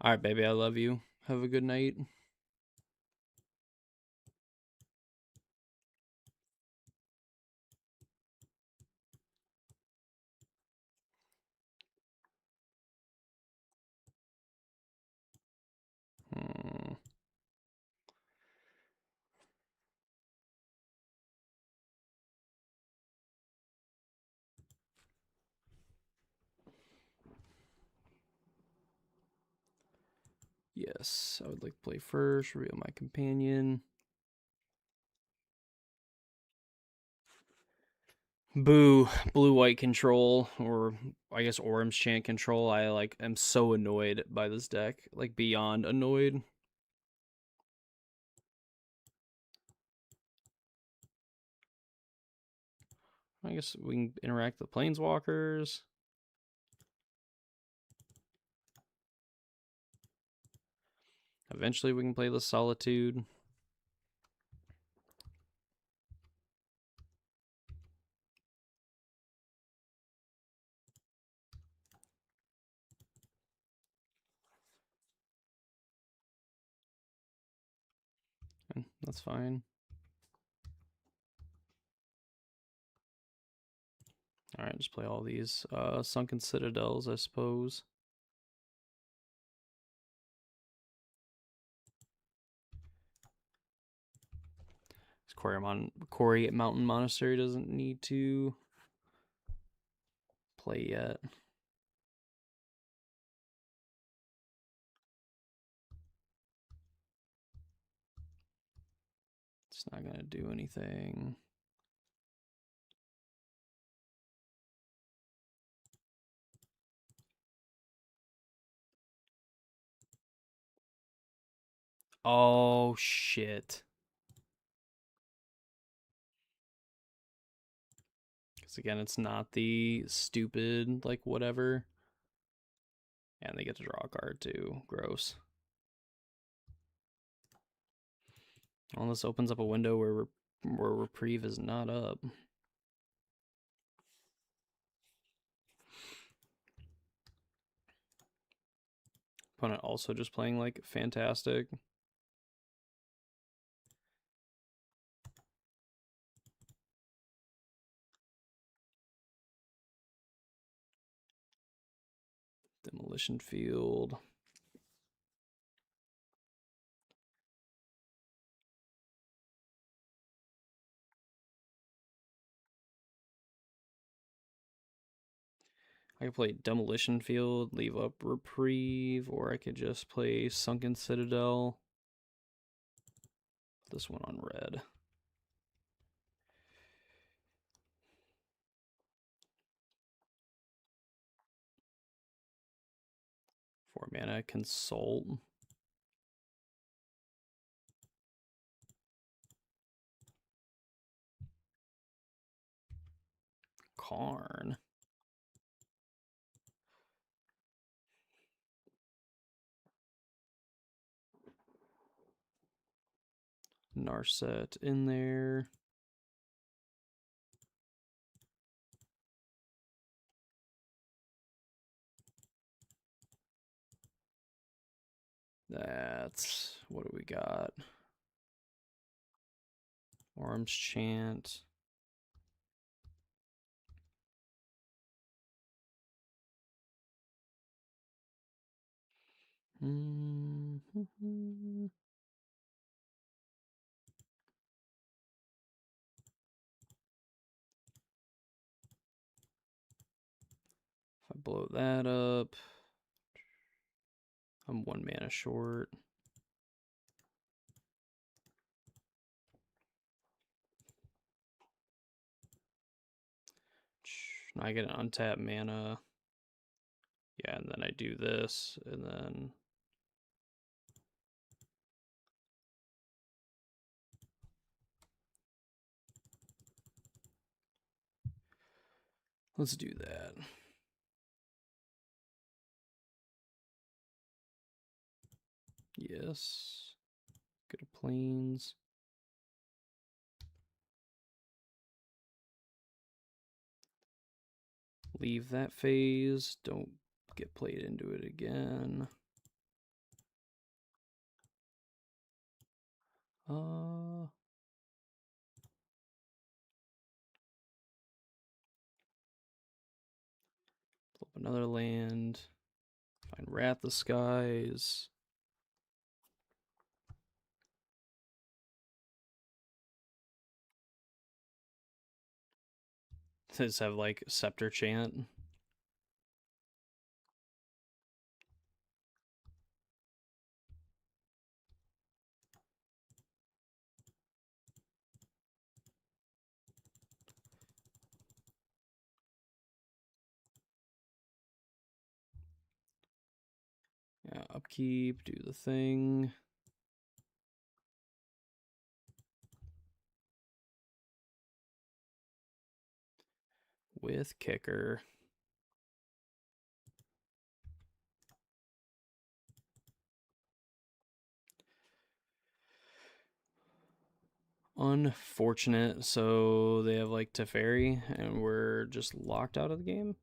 Alright, baby, I love you. Have a good night. Yes, I would like to play first, reveal my companion. Boo, blue-white control, or I guess orange chant control. I am so annoyed by this deck, like beyond annoyed. I guess we can interact with planeswalkers. Eventually we can play the Solitude. That's fine. Alright, just play all these Sunken Citadels, I suppose. Quarry Mountain Monastery doesn't need to play yet. It's not gonna do anything. Oh shit. Because again, it's not the stupid, like, whatever. And they get to draw a card too. Gross. Well, this opens up a window where Reprieve is not up. Opponent also just playing, like, fantastic. Demolition Field. I could play Demolition Field, leave up Reprieve, or I could just play Sunken Citadel. Put this one on red. Four mana, Consult. Karn. Narset in there. That's, what do we got? Orange Chant. Mm-hmm. If I blow that up, I'm 1 mana short. Now I get an untapped mana. Yeah, and then I do this, and then let's do that. Yes. Go to Plains. Leave that phase. Don't get played into it again. Flip another land. Find Wrath the Skies. Does have like Scepter Chant. Upkeep, do the thing. With kicker. Unfortunate. So they have like Teferi, and we're just locked out of the game.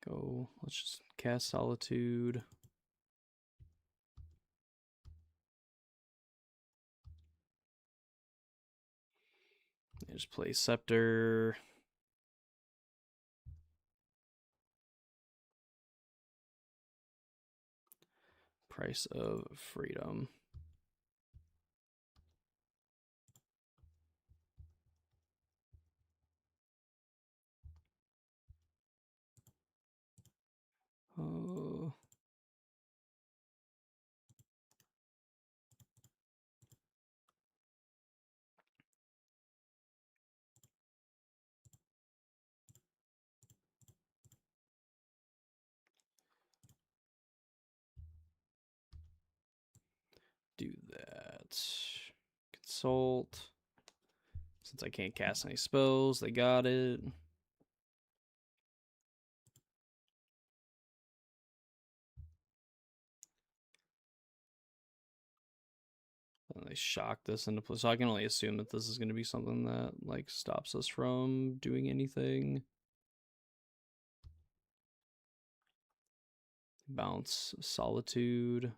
Go. Let's just cast Solitude. Just play Scepter. Price of Freedom. Oh. Do that. Consult. Since I can't cast any spells, they got it. And they shocked this into place. So I can only assume that this is going to be something that like stops us from doing anything. Bounce Solitude.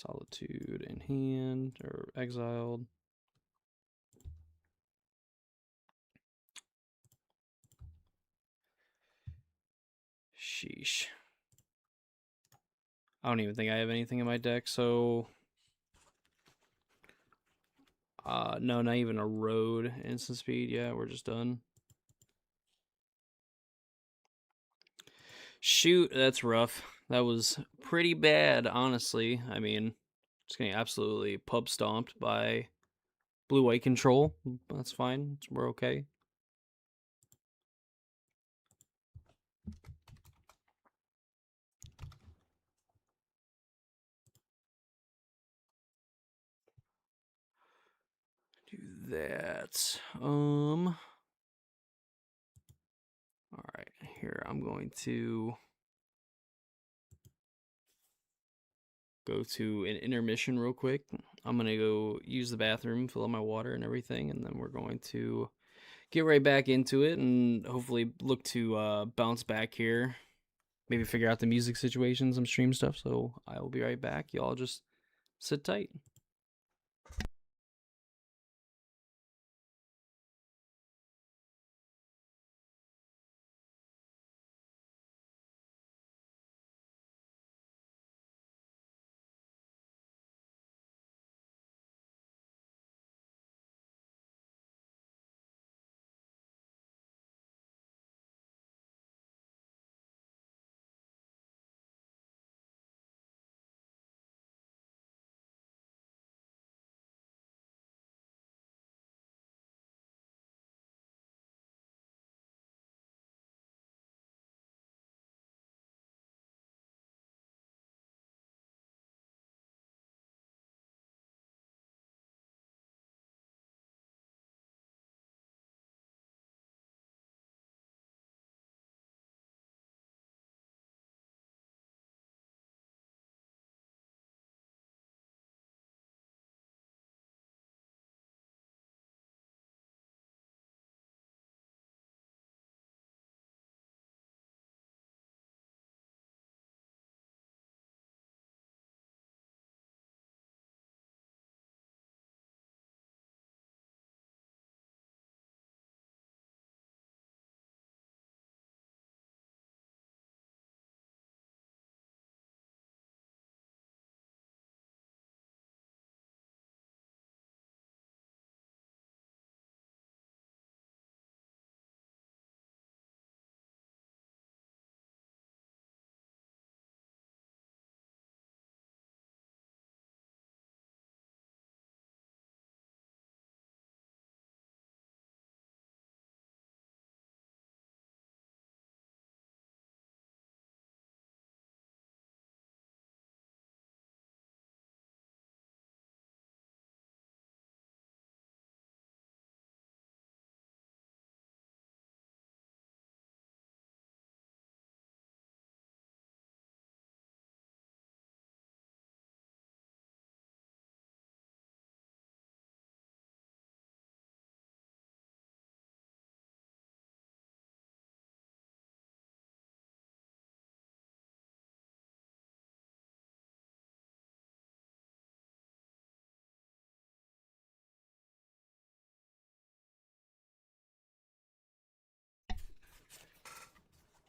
Solitude in hand or exiled. Sheesh. I don't even think I have anything in my deck, so no, not even a road instant speed. Yeah, we're just done. Shoot, that's rough. That was pretty bad, honestly. I mean, just getting absolutely pub stomped by blue-white control. That's fine. We're okay. Do that. All right, here I'm going to go to an intermission real quick. I'm gonna go use the bathroom, fill up my water and everything, and then we're going to get right back into it and hopefully look to bounce back here. Maybe figure out the music situation, some stream stuff. So I will be right back. Y'all just sit tight.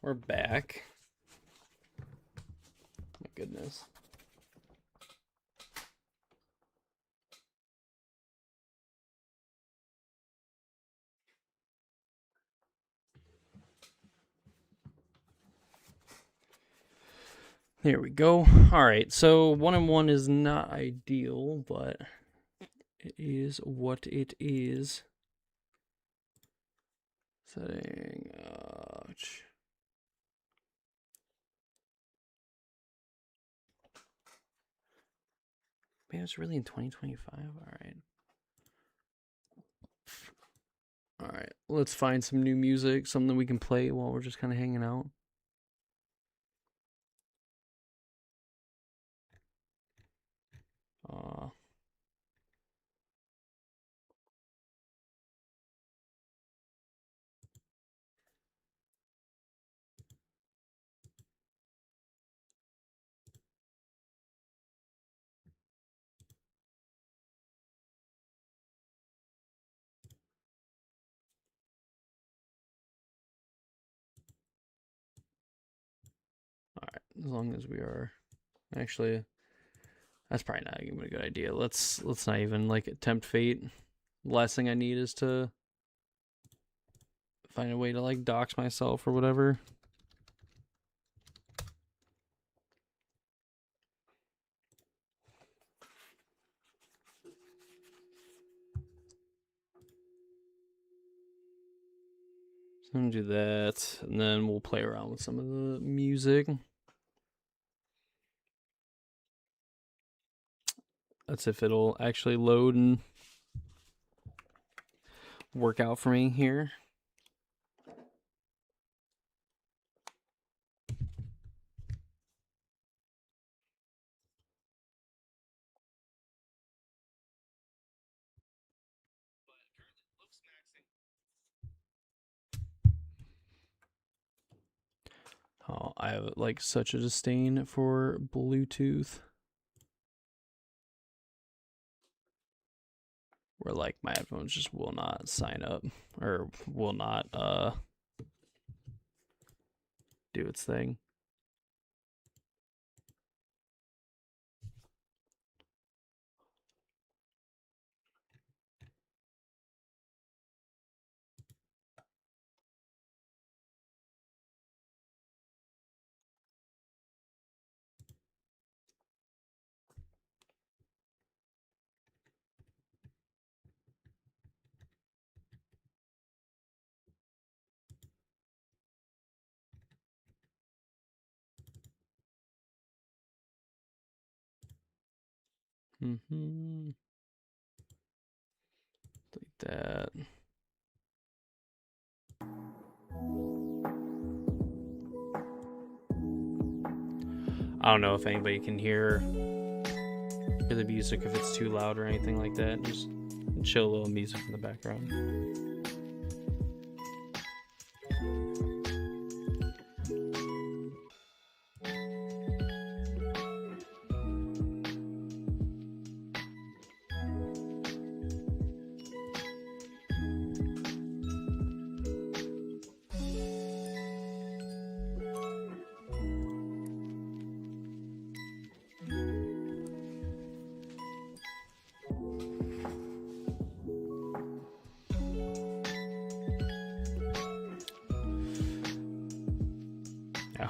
We're back. My goodness. There we go. All right, so 1-1 is not ideal, but it is what it is. Setting. Man, it's really in 2025. All right. All right, let's find some new music, something we can play while we're just kind of hanging out. All right, as long as we are actually, that's probably not even a good idea. Let's not even like attempt fate. The last thing I need is to find a way to like dox myself or whatever. So I'm gonna do that, and then we'll play around with some of the music. That's if it'll actually load and work out for me here. Oh, I have like such a disdain for Bluetooth. Where like my headphones just will not sign up or will not do its thing. Delete that. I don't know if anybody can hear the music if it's too loud or anything like that. Just chill a little music in the background.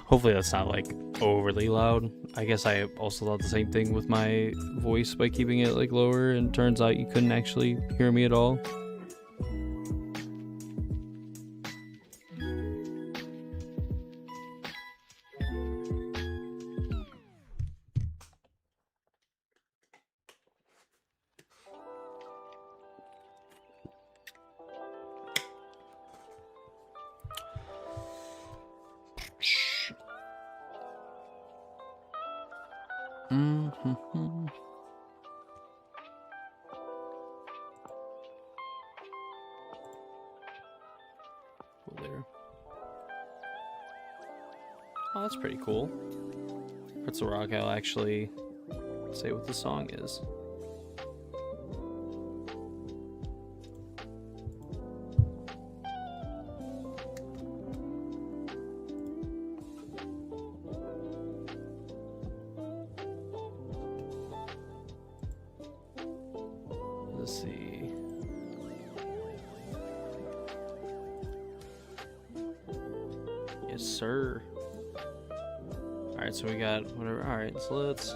Hopefully that's not like overly loud. I guess I also thought the same thing with my voice by keeping it like lower, and turns out you couldn't actually hear me at all. There. Oh, that's pretty cool. Pretzel Rock, I'll actually say what the song is. Yes, sir. Alright, so we got whatever. Alright, so let's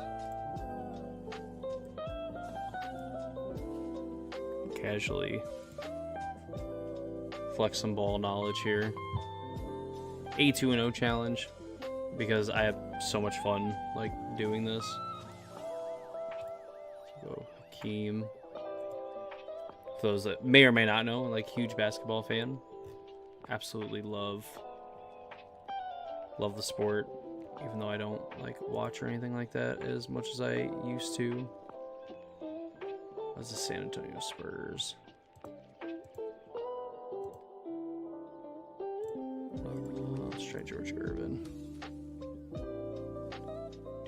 casually flex some ball knowledge here. A2-0 challenge, because I have so much fun like doing this. Go Hakeem. For those that may or may not know, like huge basketball fan. Absolutely love the sport, even though I don't like watch or anything like that as much as I used to. That's the San Antonio Spurs. Let's try George Irvin.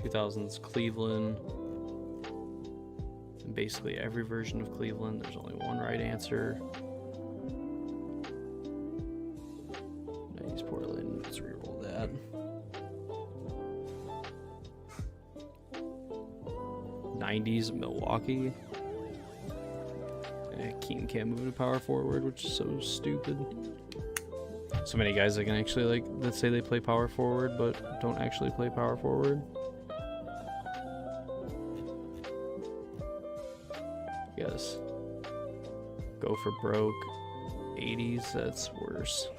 2000s Cleveland. And basically every version of Cleveland, there's only one right answer. 90s Portland. Let's reroll that. '90s Milwaukee. Hakeem can't move to power forward, which is so stupid. So many guys that can actually like that say they play power forward but don't actually play power forward. Yes. Go for broke. 80s, that's worse.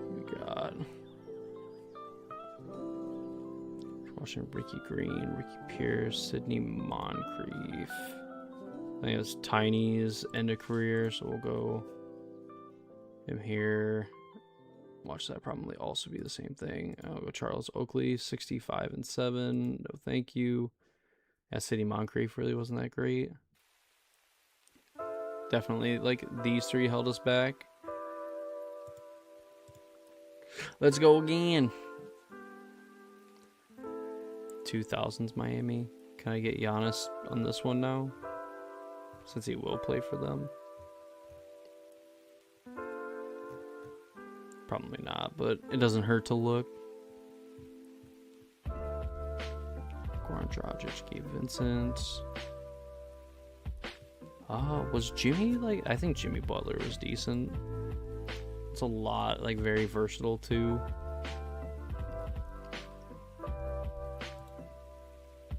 We got Washington, Ricky Green, Ricky Pierce, Sidney Moncrief. I think it's Tiny's end of career, so we'll go him here. Watch that probably also be the same thing. I'll go Charles Oakley, 65 and 7. No, thank you. Yeah, Sidney Moncrief really wasn't that great. Definitely, like, these three held us back. Let's go again. 2000s Miami. Can I get Giannis on this one now? Since he will play for them. Probably not, but it doesn't hurt to look. Goran Dragic, Gabe Vincent. Was Jimmy like? I think Jimmy Butler was decent. It's a lot, like very versatile too.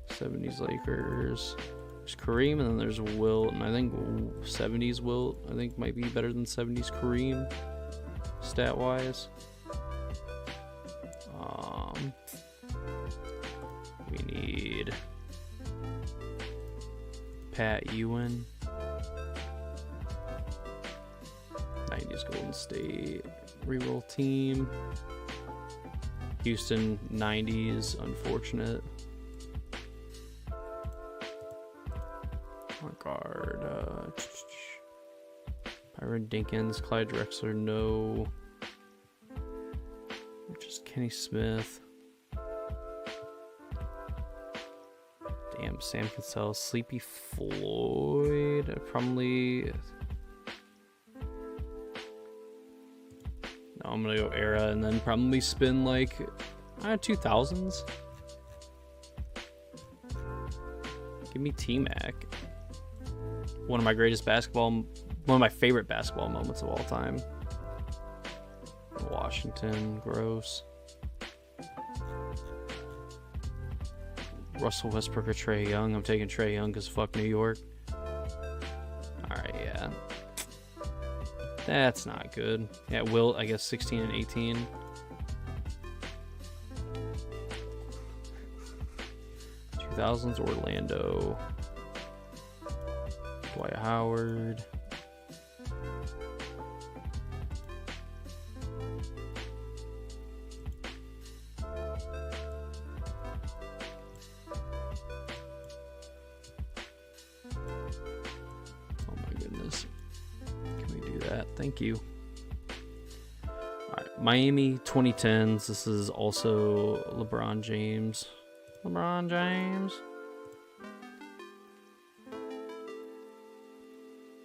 70s Lakers. There's Kareem, and then there's Wilt, and I think 70s Wilt I think might be better than 70s Kareem stat wise. We need Pat Ewing. 90s Golden State reroll team. Houston 90s unfortunate. Guard Byron Dinkins, Clyde Drexler, no. Just Kenny Smith. Damn, Sam Cassell, Sleepy Floyd. Probably. No, I'm gonna go era and then probably spin like 2000s. Give me T-Mac. One of my my favorite basketball moments of all time. Washington, gross. Russell Westbrook or Trae Young. I'm taking Trae Young because fuck New York. Alright, yeah. That's not good. Yeah, Wilt, I guess 16 and 18. '2000s Orlando. Dwight Howard. Oh my goodness. Can we do that? Thank you. Alright, Miami 2010s. This is also LeBron James. LeBron James.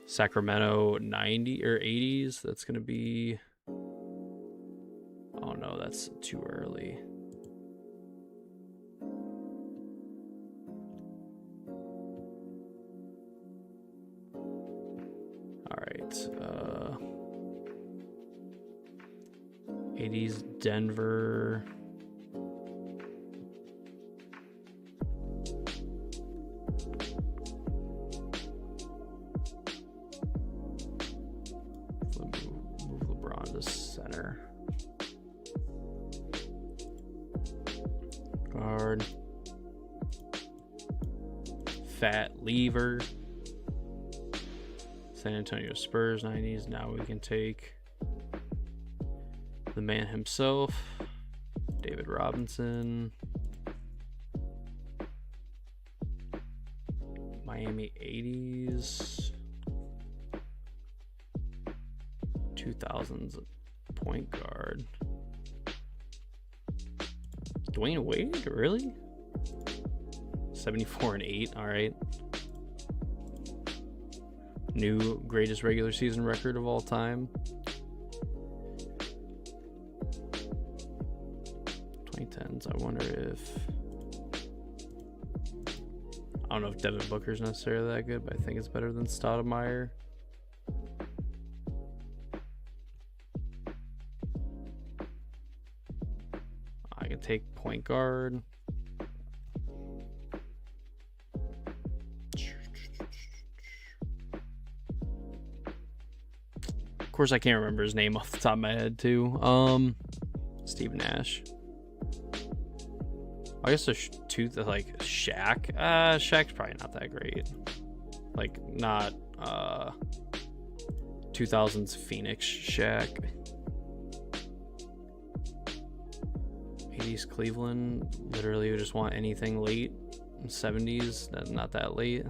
Sacramento 90 or 80s. That's going to be... Oh no, that's too early. All right. 80s Denver. Move LeBron to center. Guard. Fat lever. San Antonio Spurs 90s. Now we can take the man himself, David Robinson. Miami 80s. 2000s point guard. Dwayne Wade, really? 74 and 8, all right. New greatest regular season record of all time. 2010s, I wonder if... I don't know if Devin Booker's necessarily that good, but I think it's better than Stoudemire. I can take point guard. Of course, I can't remember his name off the top of my head, too. Steve Nash. I guess there's like Shaq. Shaq's probably not that great. Like, not 2000s Phoenix Shaq. 80s Cleveland. Literally, we just want anything late. 70s, not that late.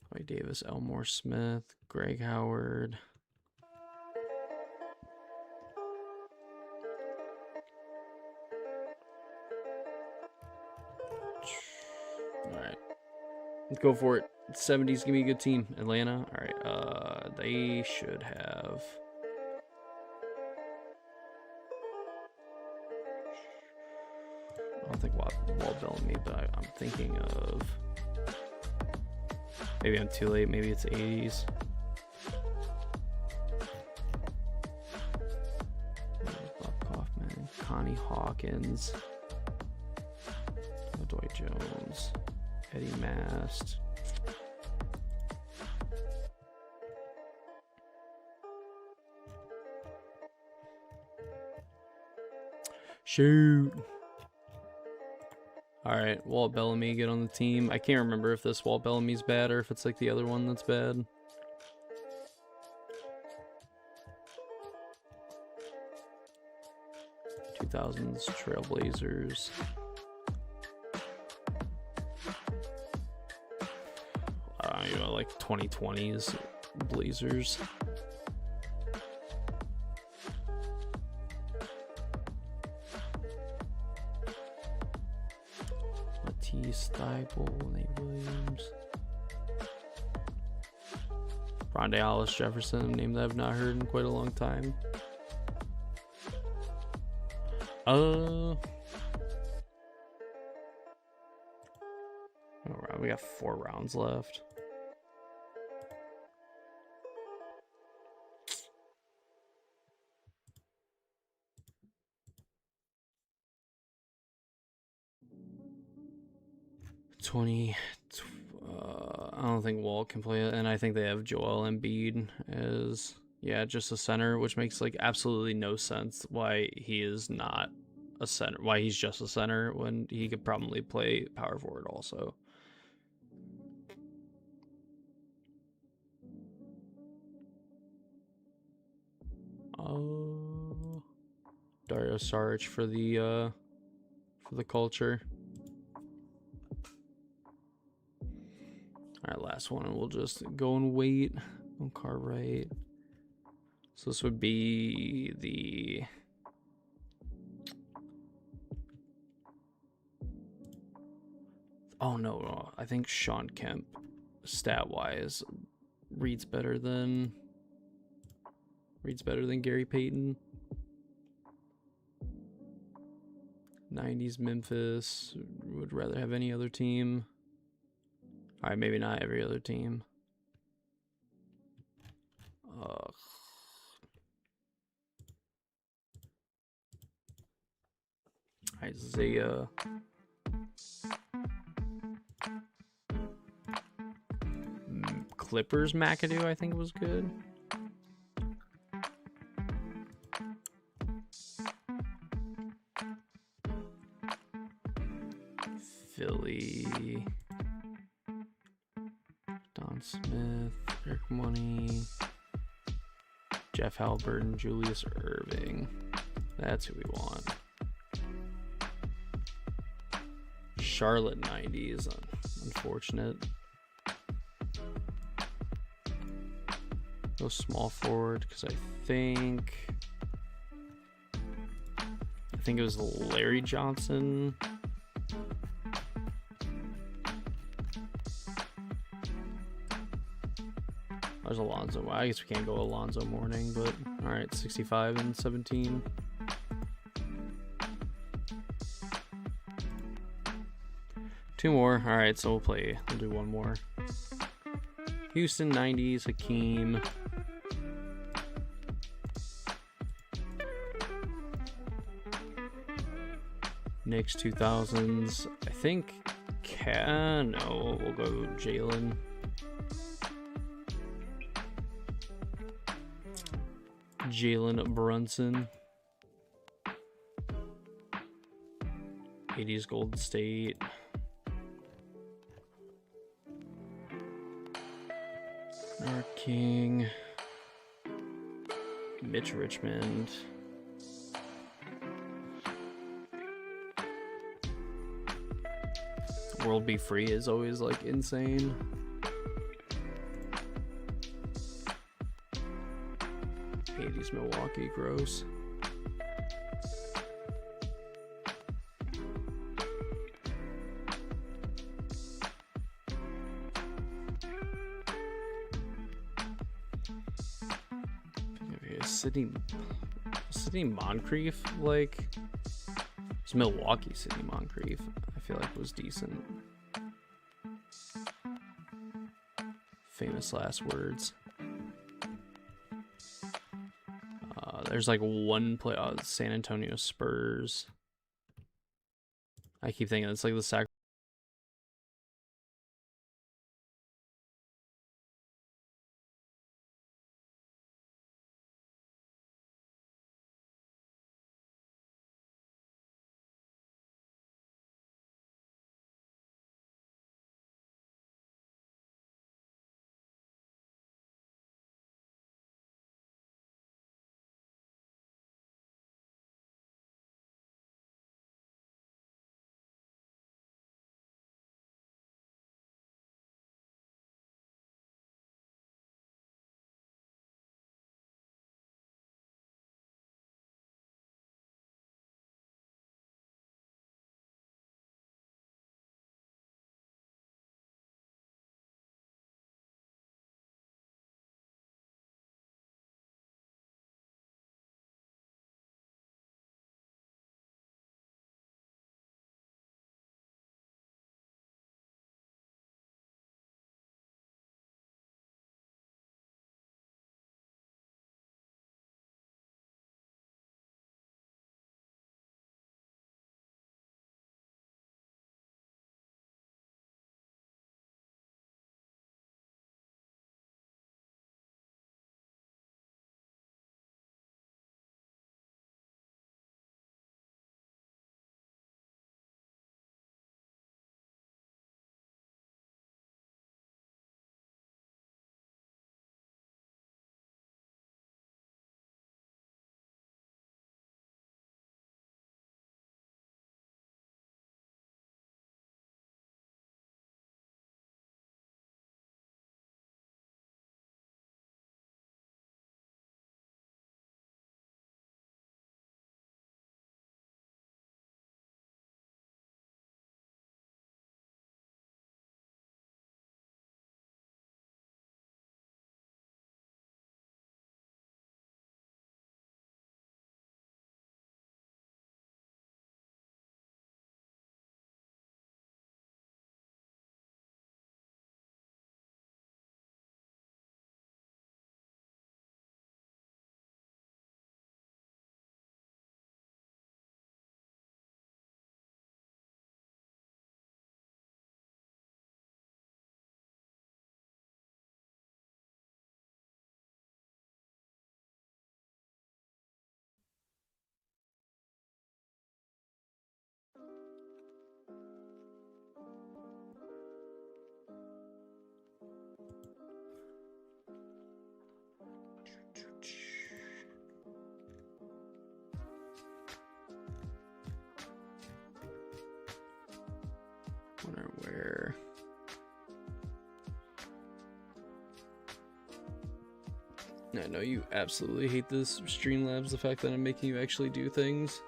Dwight Davis, Elmore Smith, Greg Howard. Alright. Let's go for it. 70s, give me a good team. Atlanta. Alright. They should have... I don't think Walt Bellamy, but I'm thinking of... Maybe I'm too late. Maybe it's 80s. Bob Kaufman, Connie Hawkins, Dwight Jones, Eddie Mast. Shoot. Alright, Walt Bellamy, get on the team. I can't remember if this Walt Bellamy's bad or if it's like the other one that's bad. '2000s Trailblazers. You know, like 2020s Blazers. Matisse Thybulle, Nate Williams, Rondé Hollis Jefferson, a name that I've not heard in quite a long time. Alright, we got 4 rounds left. I don't think Walt can play it, and I think they have Joel Embiid as, yeah, just a center, which makes like absolutely no sense why he is not a center, why he's just a center when he could probably play power forward also. Dario Saric for the culture. All right, last one, and we'll just go and wait on Cartwright. So this would be the... Oh no, I think Sean Kemp, stat-wise, reads better than Gary Payton. 90s Memphis, would rather have any other team. Alright, maybe not every other team. Isaiah. Clippers McAdoo, I think, was good. Philly. Don Smith. Eric Money. Jeff Halliburton. Julius Irving. That's who we want. Charlotte 90s. Unfortunate. Go small forward because I think it was Larry Johnson. There's Alonzo. Well, I guess we can't go Alonzo Mourning, but all right, 65 and 17. Two more. All right, so we'll do one more. Houston 90s, Hakeem. Knicks 2000s. I think. No, we'll go Jalen. Jalen Brunson. 80s Golden State. Mark King. Mitch Richmond. World Be Free is always like insane. '80s Milwaukee, gross. Sydney Moncrief, like, it's Milwaukee. Sydney Moncrief, I feel like, was decent. Famous last words. There's like one play. San Antonio Spurs. I keep thinking it's like the Wonder where. I know you absolutely hate this, Streamlabs, the fact that I'm making you actually do things.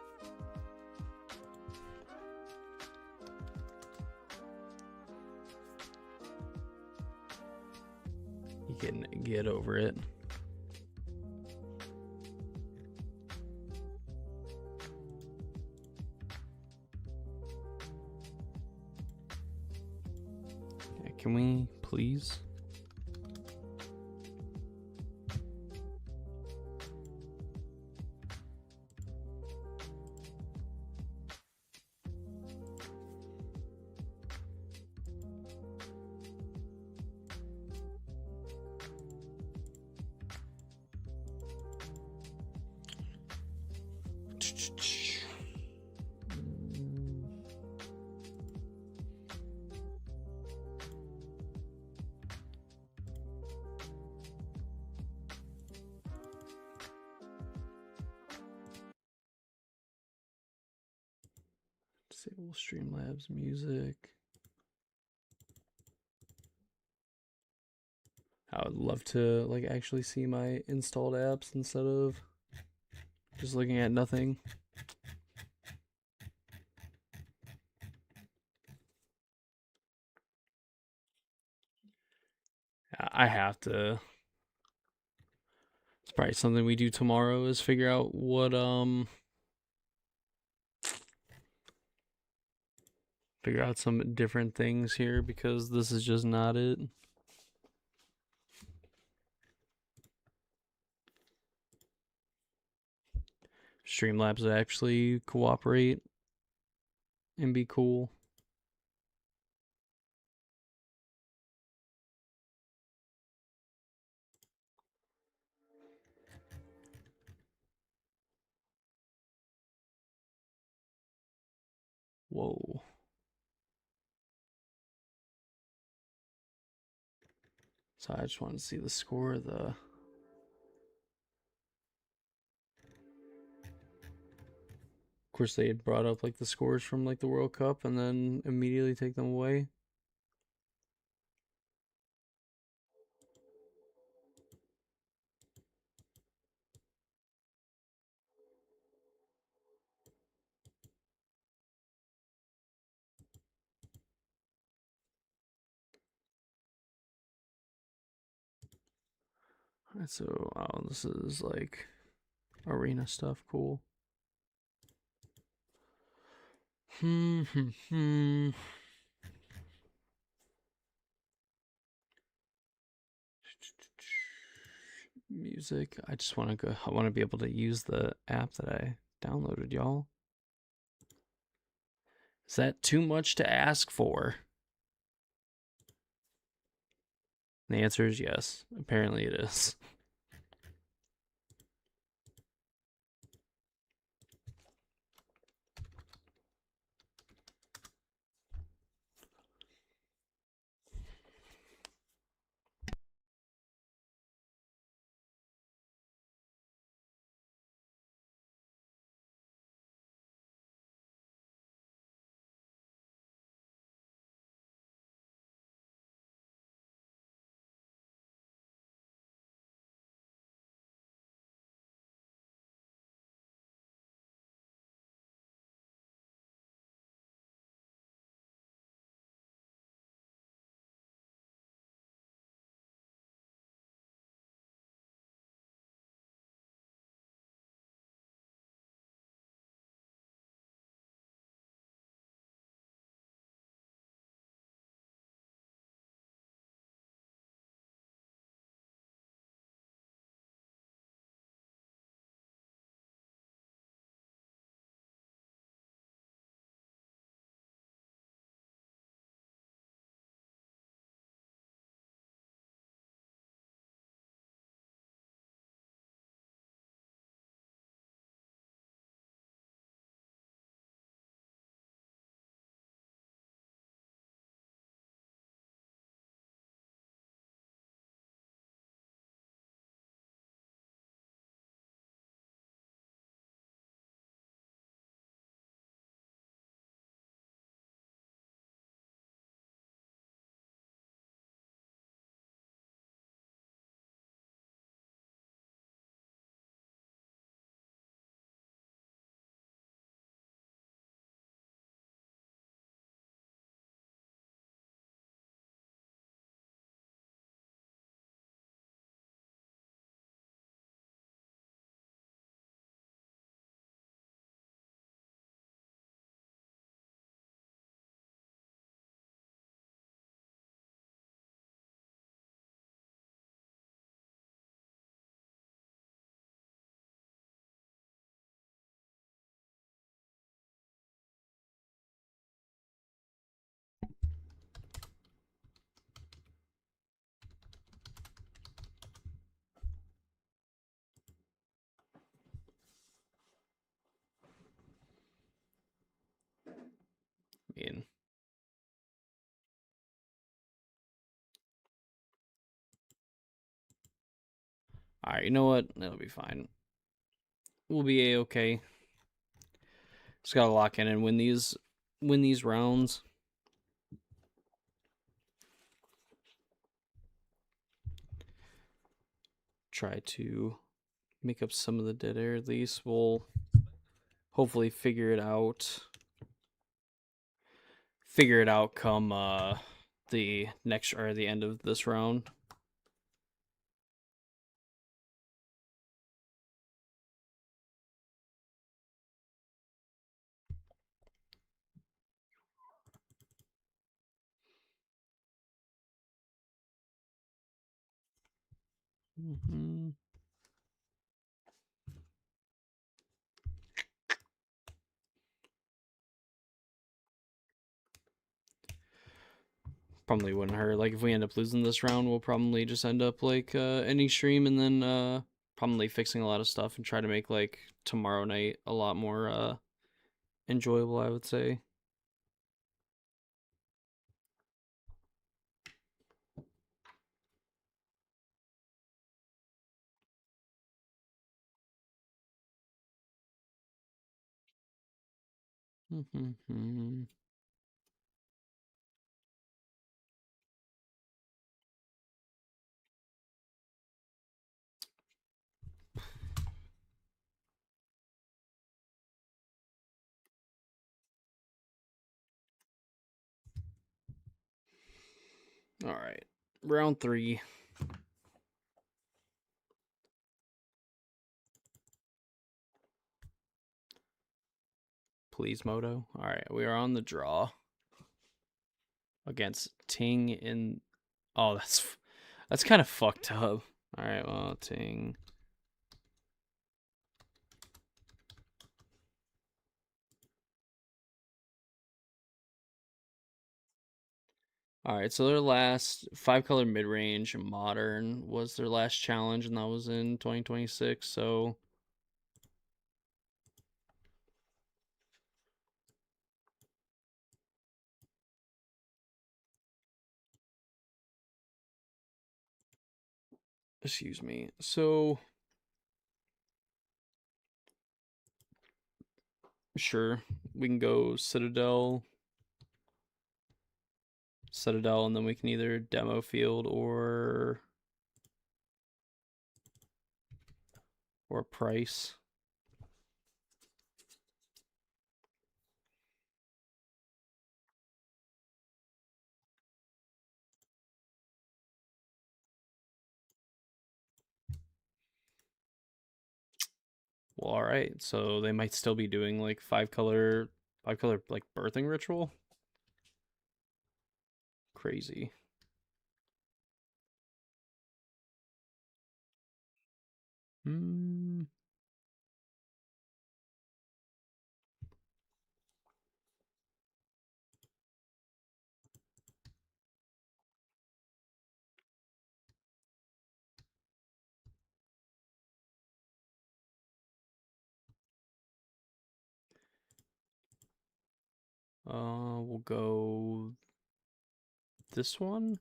You can get over it. Yeah, can we please? Disable Streamlabs music. I would love to like actually see my installed apps instead of just looking at nothing. I have to. It's probably something we do tomorrow is figure out what figure out some different things here because this is just not it. Streamlabs would actually cooperate and be cool. Whoa. So I just want to see the score of the. Of course, they had brought up like the scores from like the World Cup and then immediately take them away. Alright, so this is like arena stuff. Cool. Music. I just want to go. I want to be able to use the app that I downloaded, y'all. Is that too much to ask for? The answer is yes. Apparently it is. mean, alright, you know what? That'll be fine. We'll be a-okay. Just gotta lock in and win these rounds. Try to make up some of the dead air at least. We'll hopefully figure it out. Come the next or the end of this round. Mm-hmm. Probably wouldn't hurt. Like if we end up losing this round, we'll probably just end up like ending stream and then probably fixing a lot of stuff and try to make like tomorrow night a lot more enjoyable, I would say. Mm-hmm. All right, round 3. Please, Moto. All right, we are on the draw against Ting in. Oh, that's kind of fucked up. All right, well, Ting. All right, so their last 5-color mid-range modern was their last challenge, and that was in 2026. So excuse me. So sure, we can go Citadel, and then we can either demo field or price. Well, all right. So they might still be doing like 5-color like birthing ritual. Crazy. Hmm. We'll go this one.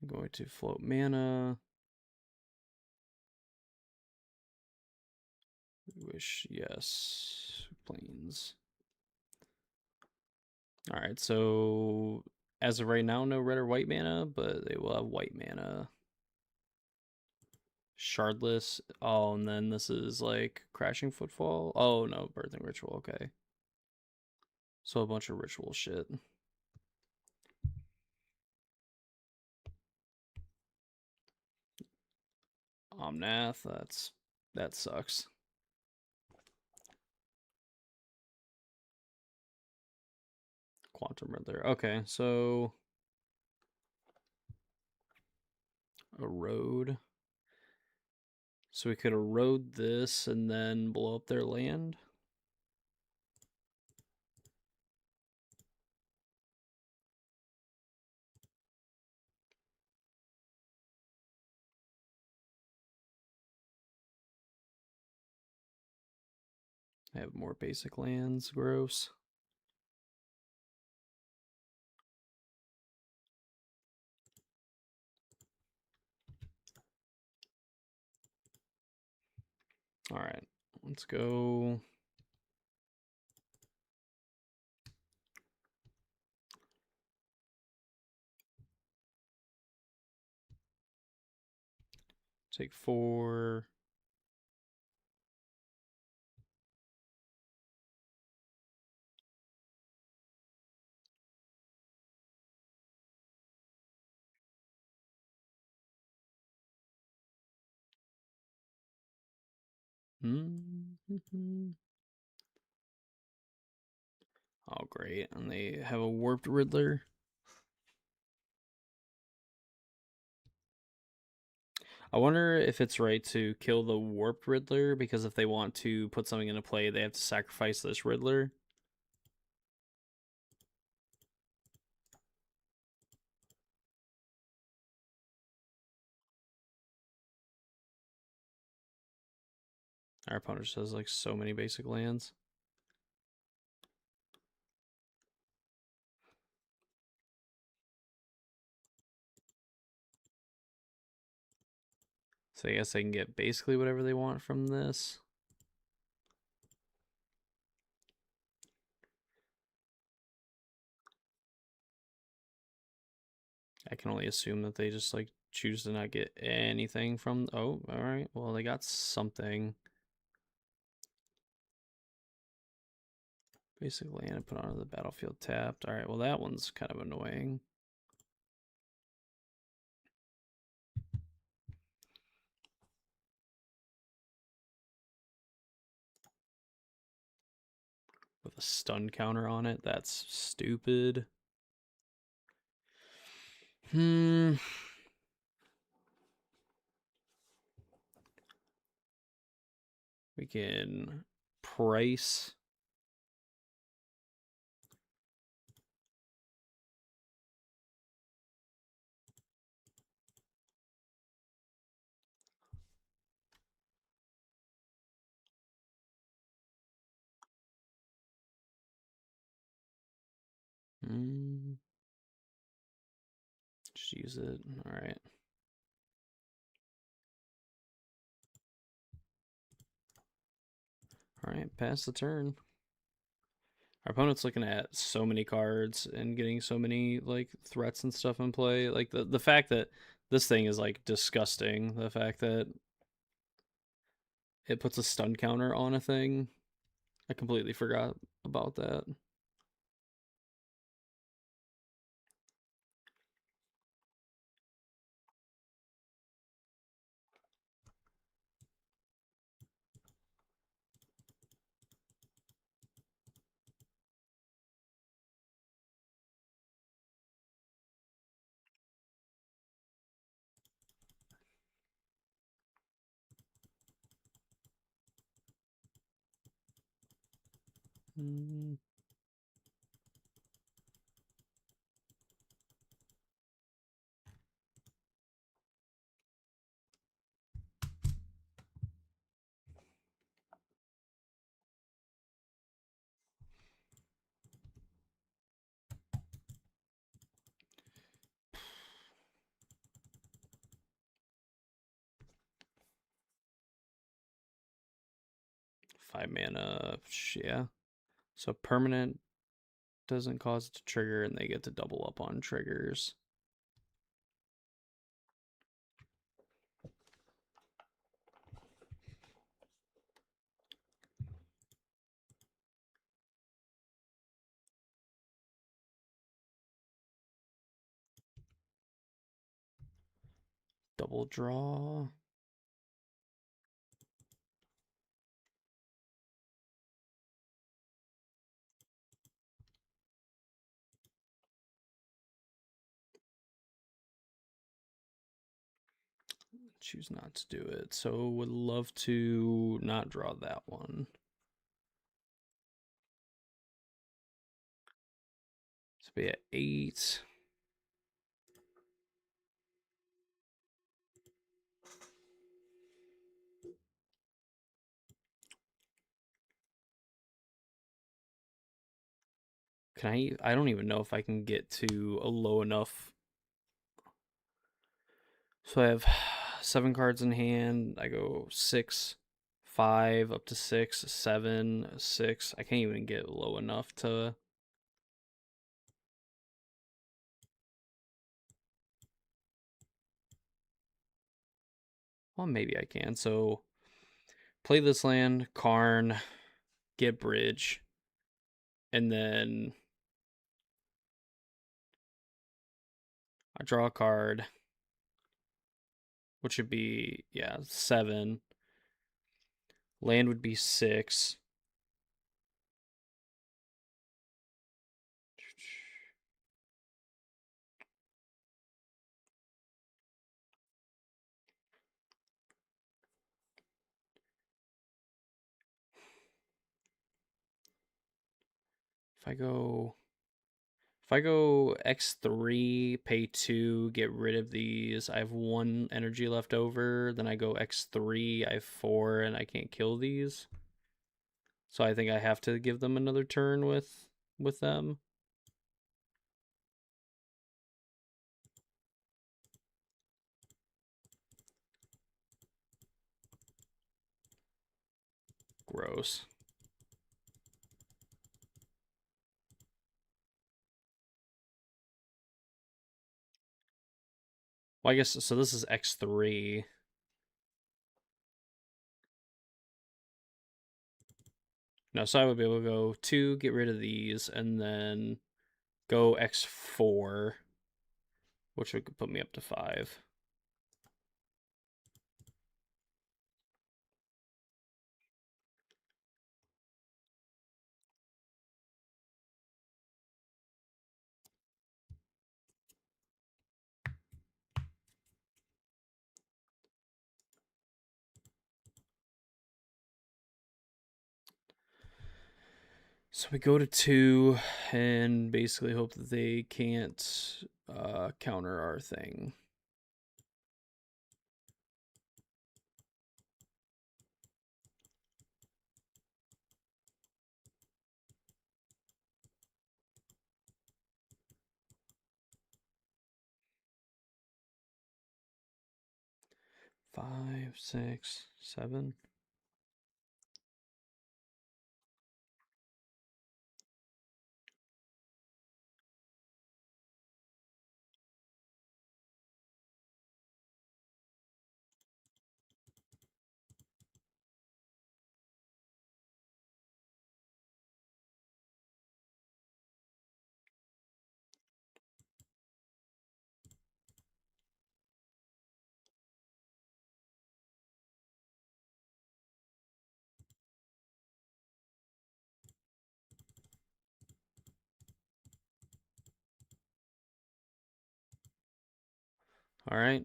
I'm going to float mana. Wish, yes. Planes. All right, so as of right now, no red or white mana, but they will have white mana. Shardless. Oh, and then this is like Crashing Footfall. Oh, no, Birthing Ritual. Okay. So a bunch of ritual shit. Omnath, that sucks. Quantum Riddler. Okay, so erode. So we could erode this and then blow up their land. I have more basic lands. Gross. All right, let's go. Take 4. Mm-hmm. Oh, great. And they have a warped Riddler. I wonder if it's right to kill the warped Riddler, because if they want to put something into play, they have to sacrifice this Riddler. Our opponent just has like so many basic lands. So I guess they can get basically whatever they want from this. I can only assume that they just like choose to not get anything from. Oh, all right. Well, they got something. Basic land and put onto the battlefield tapped. All right. Well, that one's kind of annoying. With a stun counter on it. That's stupid. We can price. Just use it. All right. All right. Pass the turn. Our opponent's looking at so many cards and getting so many like threats and stuff in play. Like the fact that this thing is like disgusting. The fact that it puts a stun counter on a thing. I completely forgot about that. Mm. Five mana, yeah. So permanent doesn't cause it to trigger, and they get to double up on triggers. Double draw. Choose not to do it. So would love to not draw that one. So be at 8. Can I don't even know if I can get to a low enough. So I have 7 cards in hand. I go 6, 5, up to 6, 7, 6. I can't even get low enough to. Well, maybe I can. So play this land, Karn, get bridge, and then I draw a card, which would be, yeah, 7. Land would be 6. If I go X3, pay 2, get rid of these, I have 1 energy left over. Then I go X3, I have 4, and I can't kill these. So I think I have to give them another turn with them. Gross. Well, I guess so. This is X3. No, so I would be able to go 2, get rid of these, and then go X4, which would put me up to 5. So we go to 2 and basically hope that they can't counter our thing. Five, 6, 7. All right.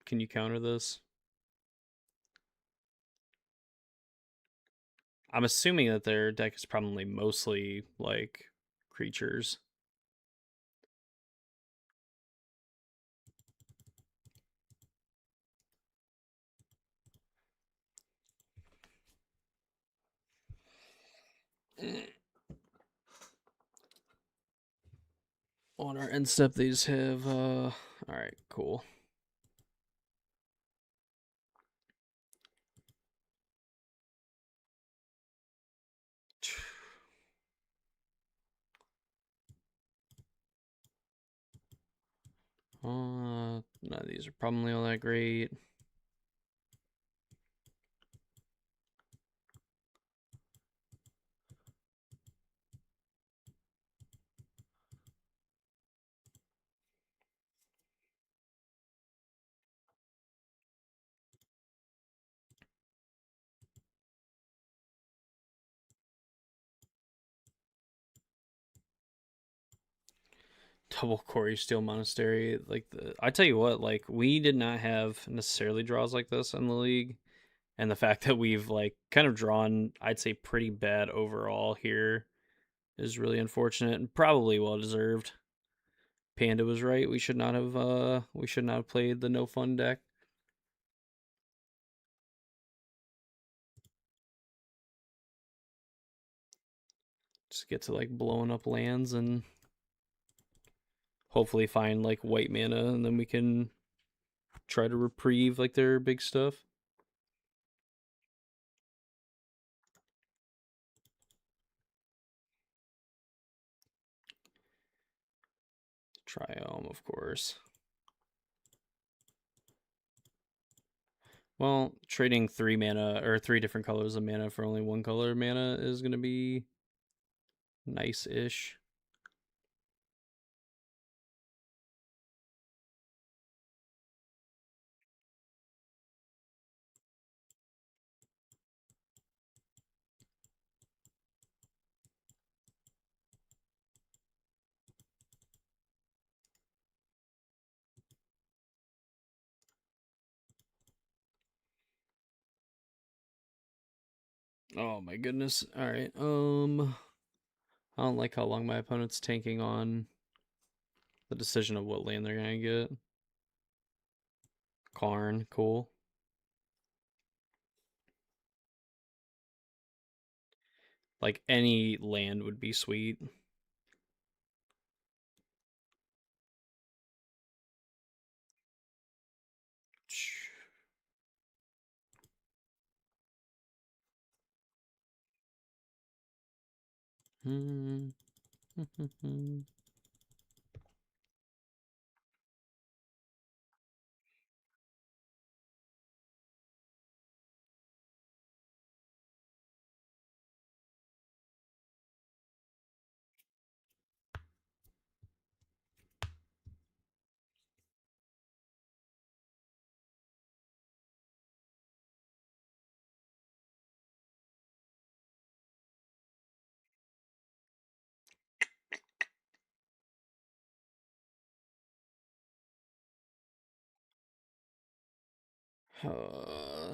Can you counter this? I'm assuming that their deck is probably mostly like creatures. On our end step, these have all right, cool. None of these are probably all that great. Double Quarry Steel Monastery. I tell you what, like we did not have necessarily draws like this in the league, and the fact that we've like kind of drawn, I'd say, pretty bad overall here is really unfortunate and probably well deserved. Panda was right. We should not have played the no fun deck. Just get to like blowing up lands and hopefully find like white mana, and then we can try to reprieve like their big stuff. Triome, of course. Well, trading 3 mana or 3 different colors of mana for only 1 color of mana is going to be nice-ish. Oh my goodness. All right. I don't like how long my opponent's tanking on the decision of what land they're going to get. Karn, cool. Like any land would be sweet. Hmm.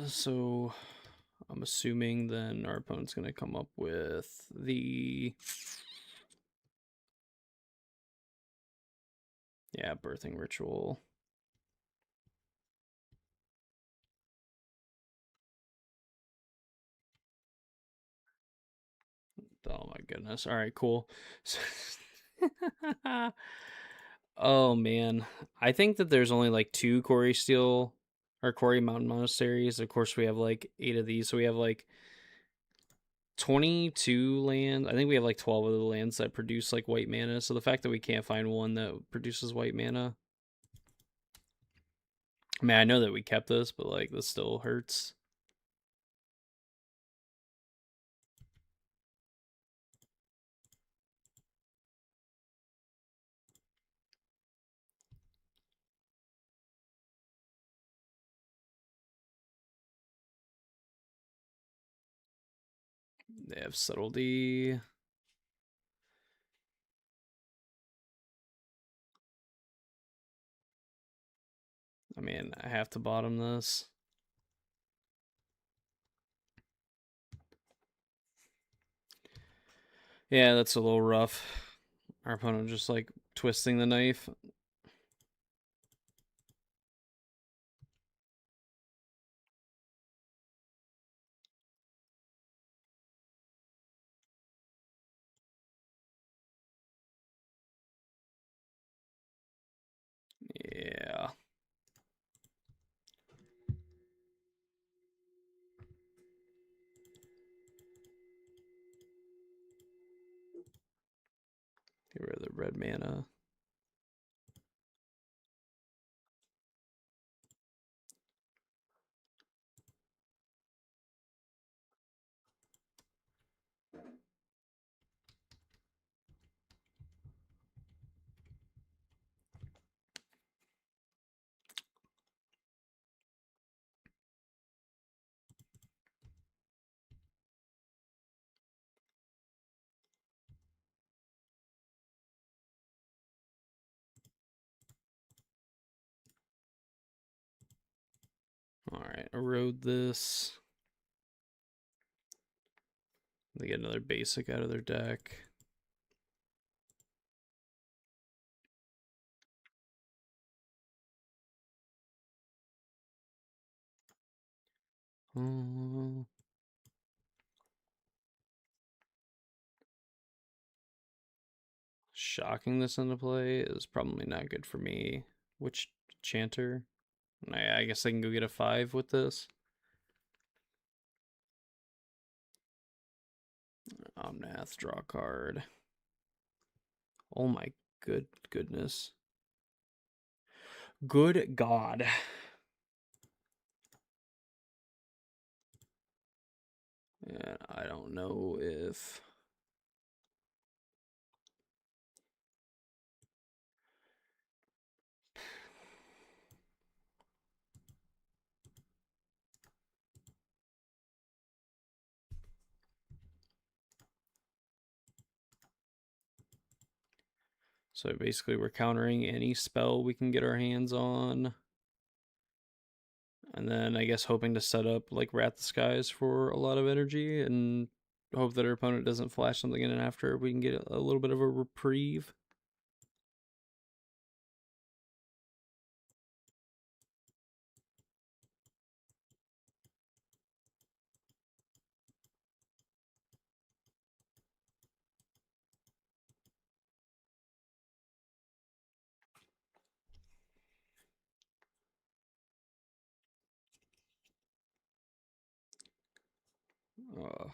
So I'm assuming then our opponent's going to come up with the birthing ritual. Oh my goodness. All right, cool. Oh man. I think that there's only like 2 Quarry Steel or Quarry Mountain Monasteries. Of course, we have like 8 of these. So we have like 22 lands. I think we have like 12 of the lands that produce like white mana. So the fact that we can't find one that produces white mana. I mean, I know that we kept this, but like this still hurts. They have subtlety. I mean, I have to bottom this. Yeah, that's a little rough. Our opponent just like twisting the knife. Yeah. Get rid of the red mana. Alright, erode this. They get another basic out of their deck. shocking this into play is probably not good for me. Which Chanter? I guess I can go get a 5 with this. Omnath, draw a card. Oh my goodness. Good God. And I don't know if... So basically we're countering any spell we can get our hands on. And then I guess hoping to set up like Wrath the Skies for a lot of energy and hope that our opponent doesn't flash something in after we can get a little bit of a reprieve. Uh,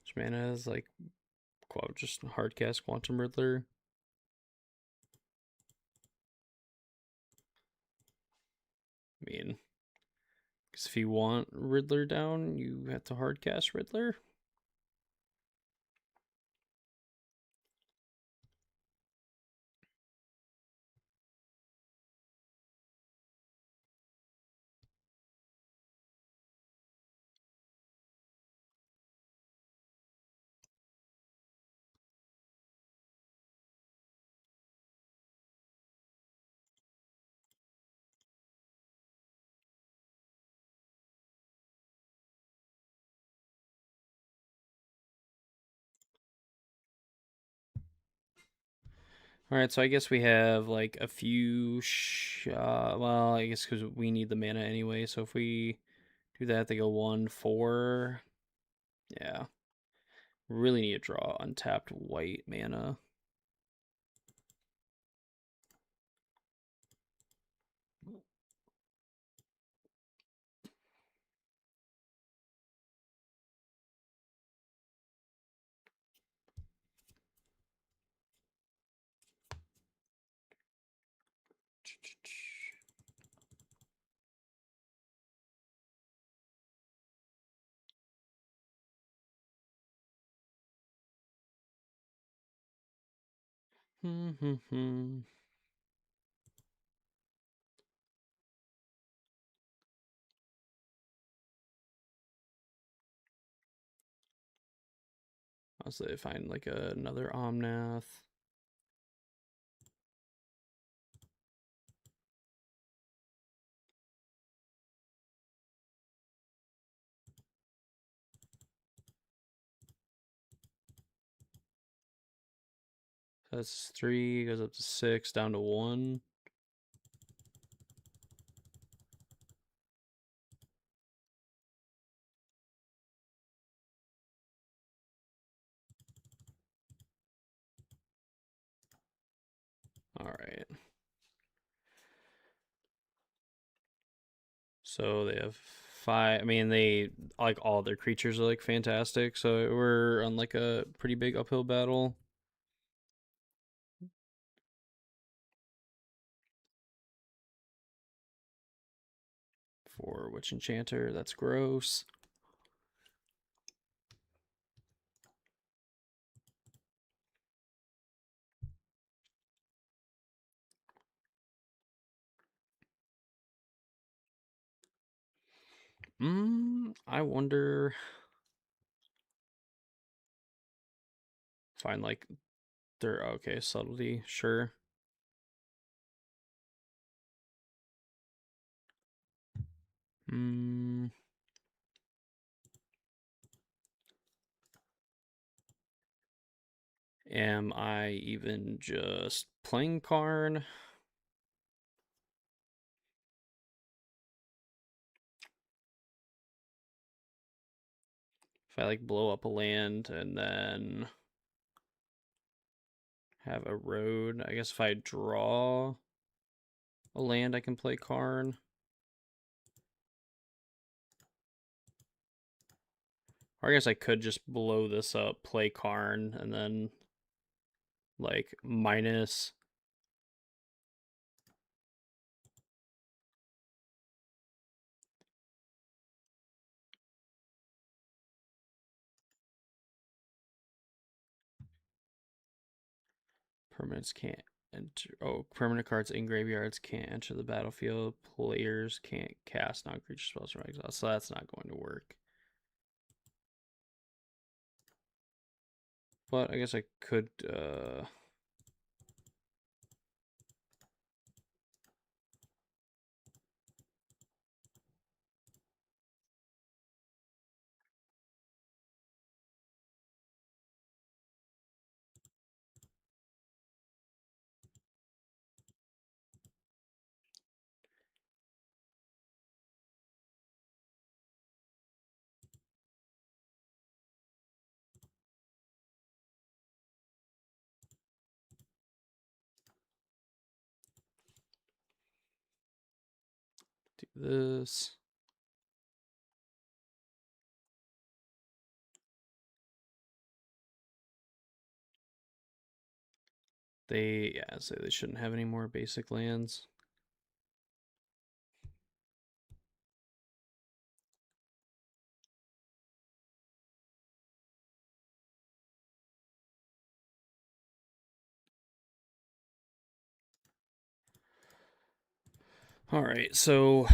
which mana is like just hardcast Quantum Riddler. I mean, because if you want Riddler down, you have to hardcast Riddler. All right, so I guess we have like a few. Well, I guess because we need the mana anyway. So if we do that, they go 1/4. Yeah, really need to draw untapped white mana. I'll say find like another Omnath. That's 3, goes up to 6, down to 1. All right. So they have 5. I mean, they like all their creatures are like fantastic. So we're on like a pretty big uphill battle. For Witch Enchanter, that's gross. I wonder. Find like their okay subtlety, sure. Am I even just playing Karn? If I like blow up a land and then have a road, I guess if I draw a land, I can play Karn. Or I guess I could just blow this up, play Karn, and then like minus. Permanents can't enter. Oh, permanent cards in graveyards can't enter the battlefield. Players can't cast non-creature spells from exile, so that's not going to work. But I guess I could. Do this. Yeah, say they shouldn't have any more basic lands. All right, so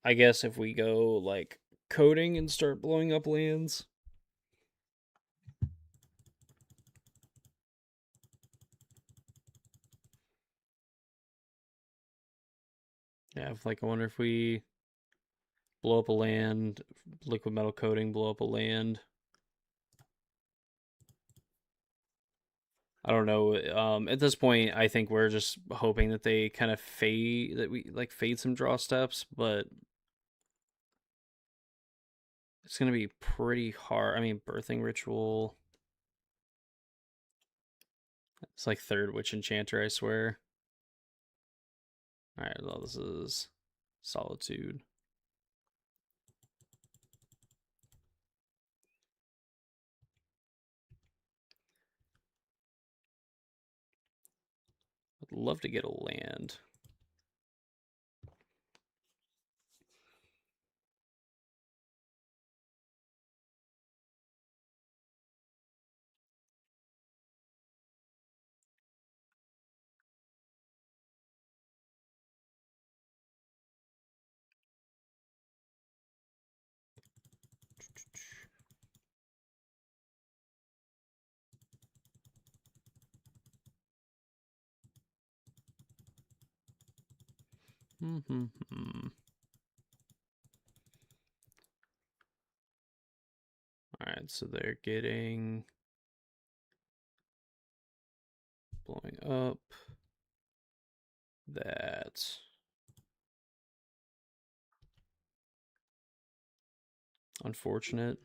I guess if we go like coding and start blowing up lands. Yeah, like I wonder if we blow up a land, liquid metal coating, blow up a land. I don't know. At this point, I think we're just hoping that they kind of fade, that we like fade some draw steps, but it's gonna be pretty hard. I mean, birthing ritual. It's like third witch enchanter, I swear. All right, well, this is solitude. I'd love to get a land. All right, so they're getting blowing up that. Unfortunate.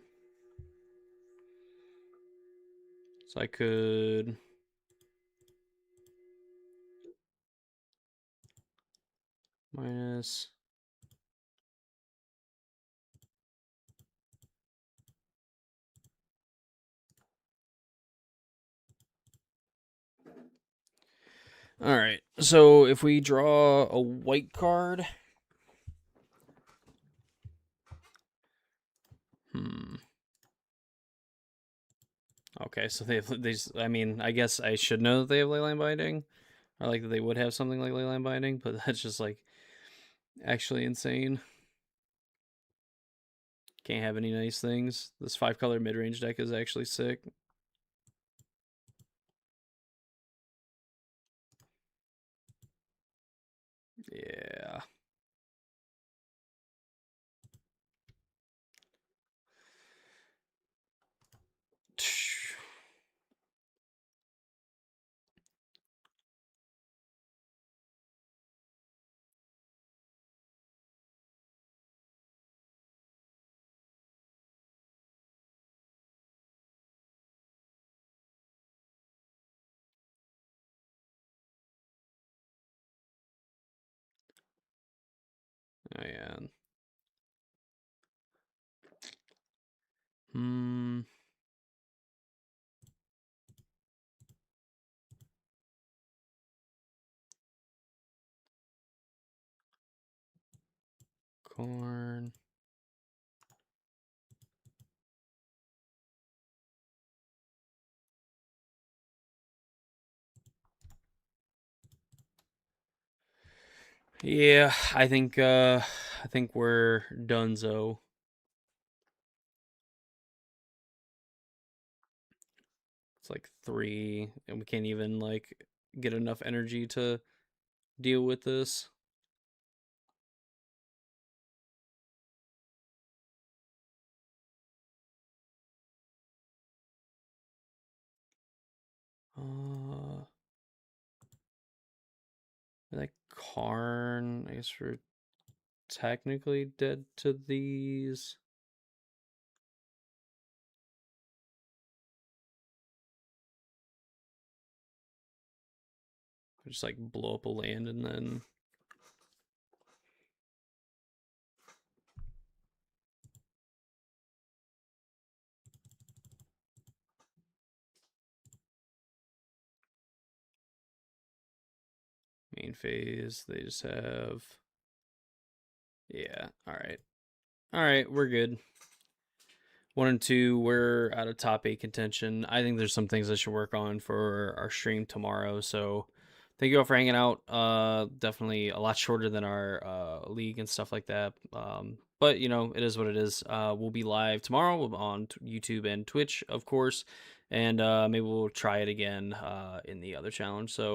So I could minus. All right. So if we draw a white card, Okay, so they I mean, I guess I should know that they have leyline binding, or like that they would have something like leyline binding, but that's just like actually insane. Can't have any nice things. This 5-color mid-range deck is actually sick. Yeah. Oh yeah. Corn. Yeah, I think we're donezo. It's like 3, and we can't even like get enough energy to deal with this. Like Karn, I guess we're technically dead to these. Just like blow up a land and then main phase. They just have. Yeah. All right. All right. We're good. 1 and 2, we're out of top 8 contention. I think there's some things I should work on for our stream tomorrow. So thank you all for hanging out. Definitely a lot shorter than our league and stuff like that. But you know, it is what it is. We'll be live tomorrow on YouTube and Twitch, of course, and maybe we'll try it again in the other challenge. So